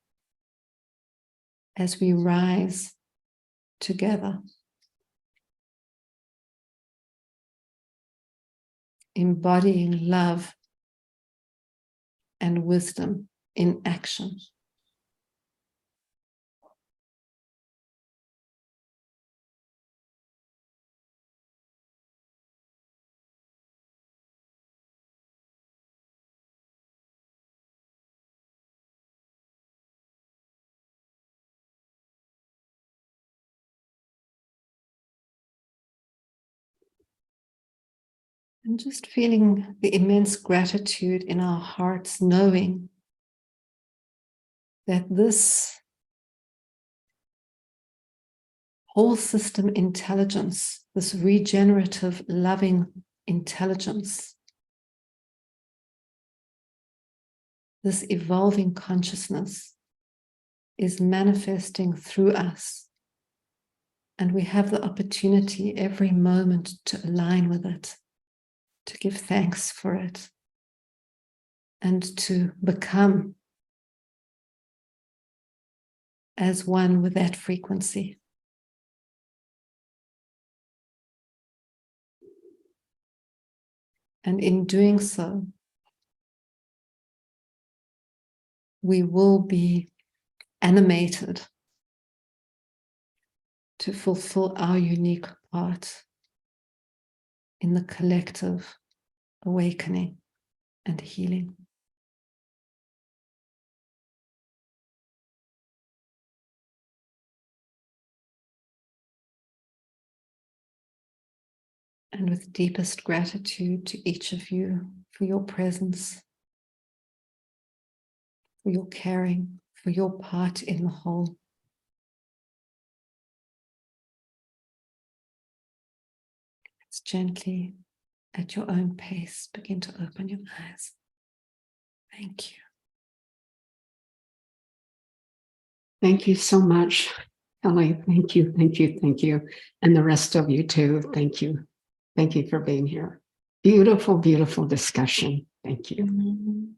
as we rise together, embodying love and wisdom in action. And just feeling the immense gratitude in our hearts, knowing that this whole system intelligence, this regenerative, loving intelligence, this evolving consciousness is manifesting through us. And we have the opportunity every moment to align with it, to give thanks for it, and to become as one with that frequency. And in doing so, we will be animated to fulfill our unique part in the collective awakening and healing. And with deepest gratitude to each of you for your presence, for your caring, for your part in the whole. Let's gently, at your own pace, begin to open your eyes. Thank you. Thank you so much, Shelley. Thank you, thank you, thank you. And the rest of you too. Thank you. Thank you for being here. Beautiful, beautiful discussion. Thank you.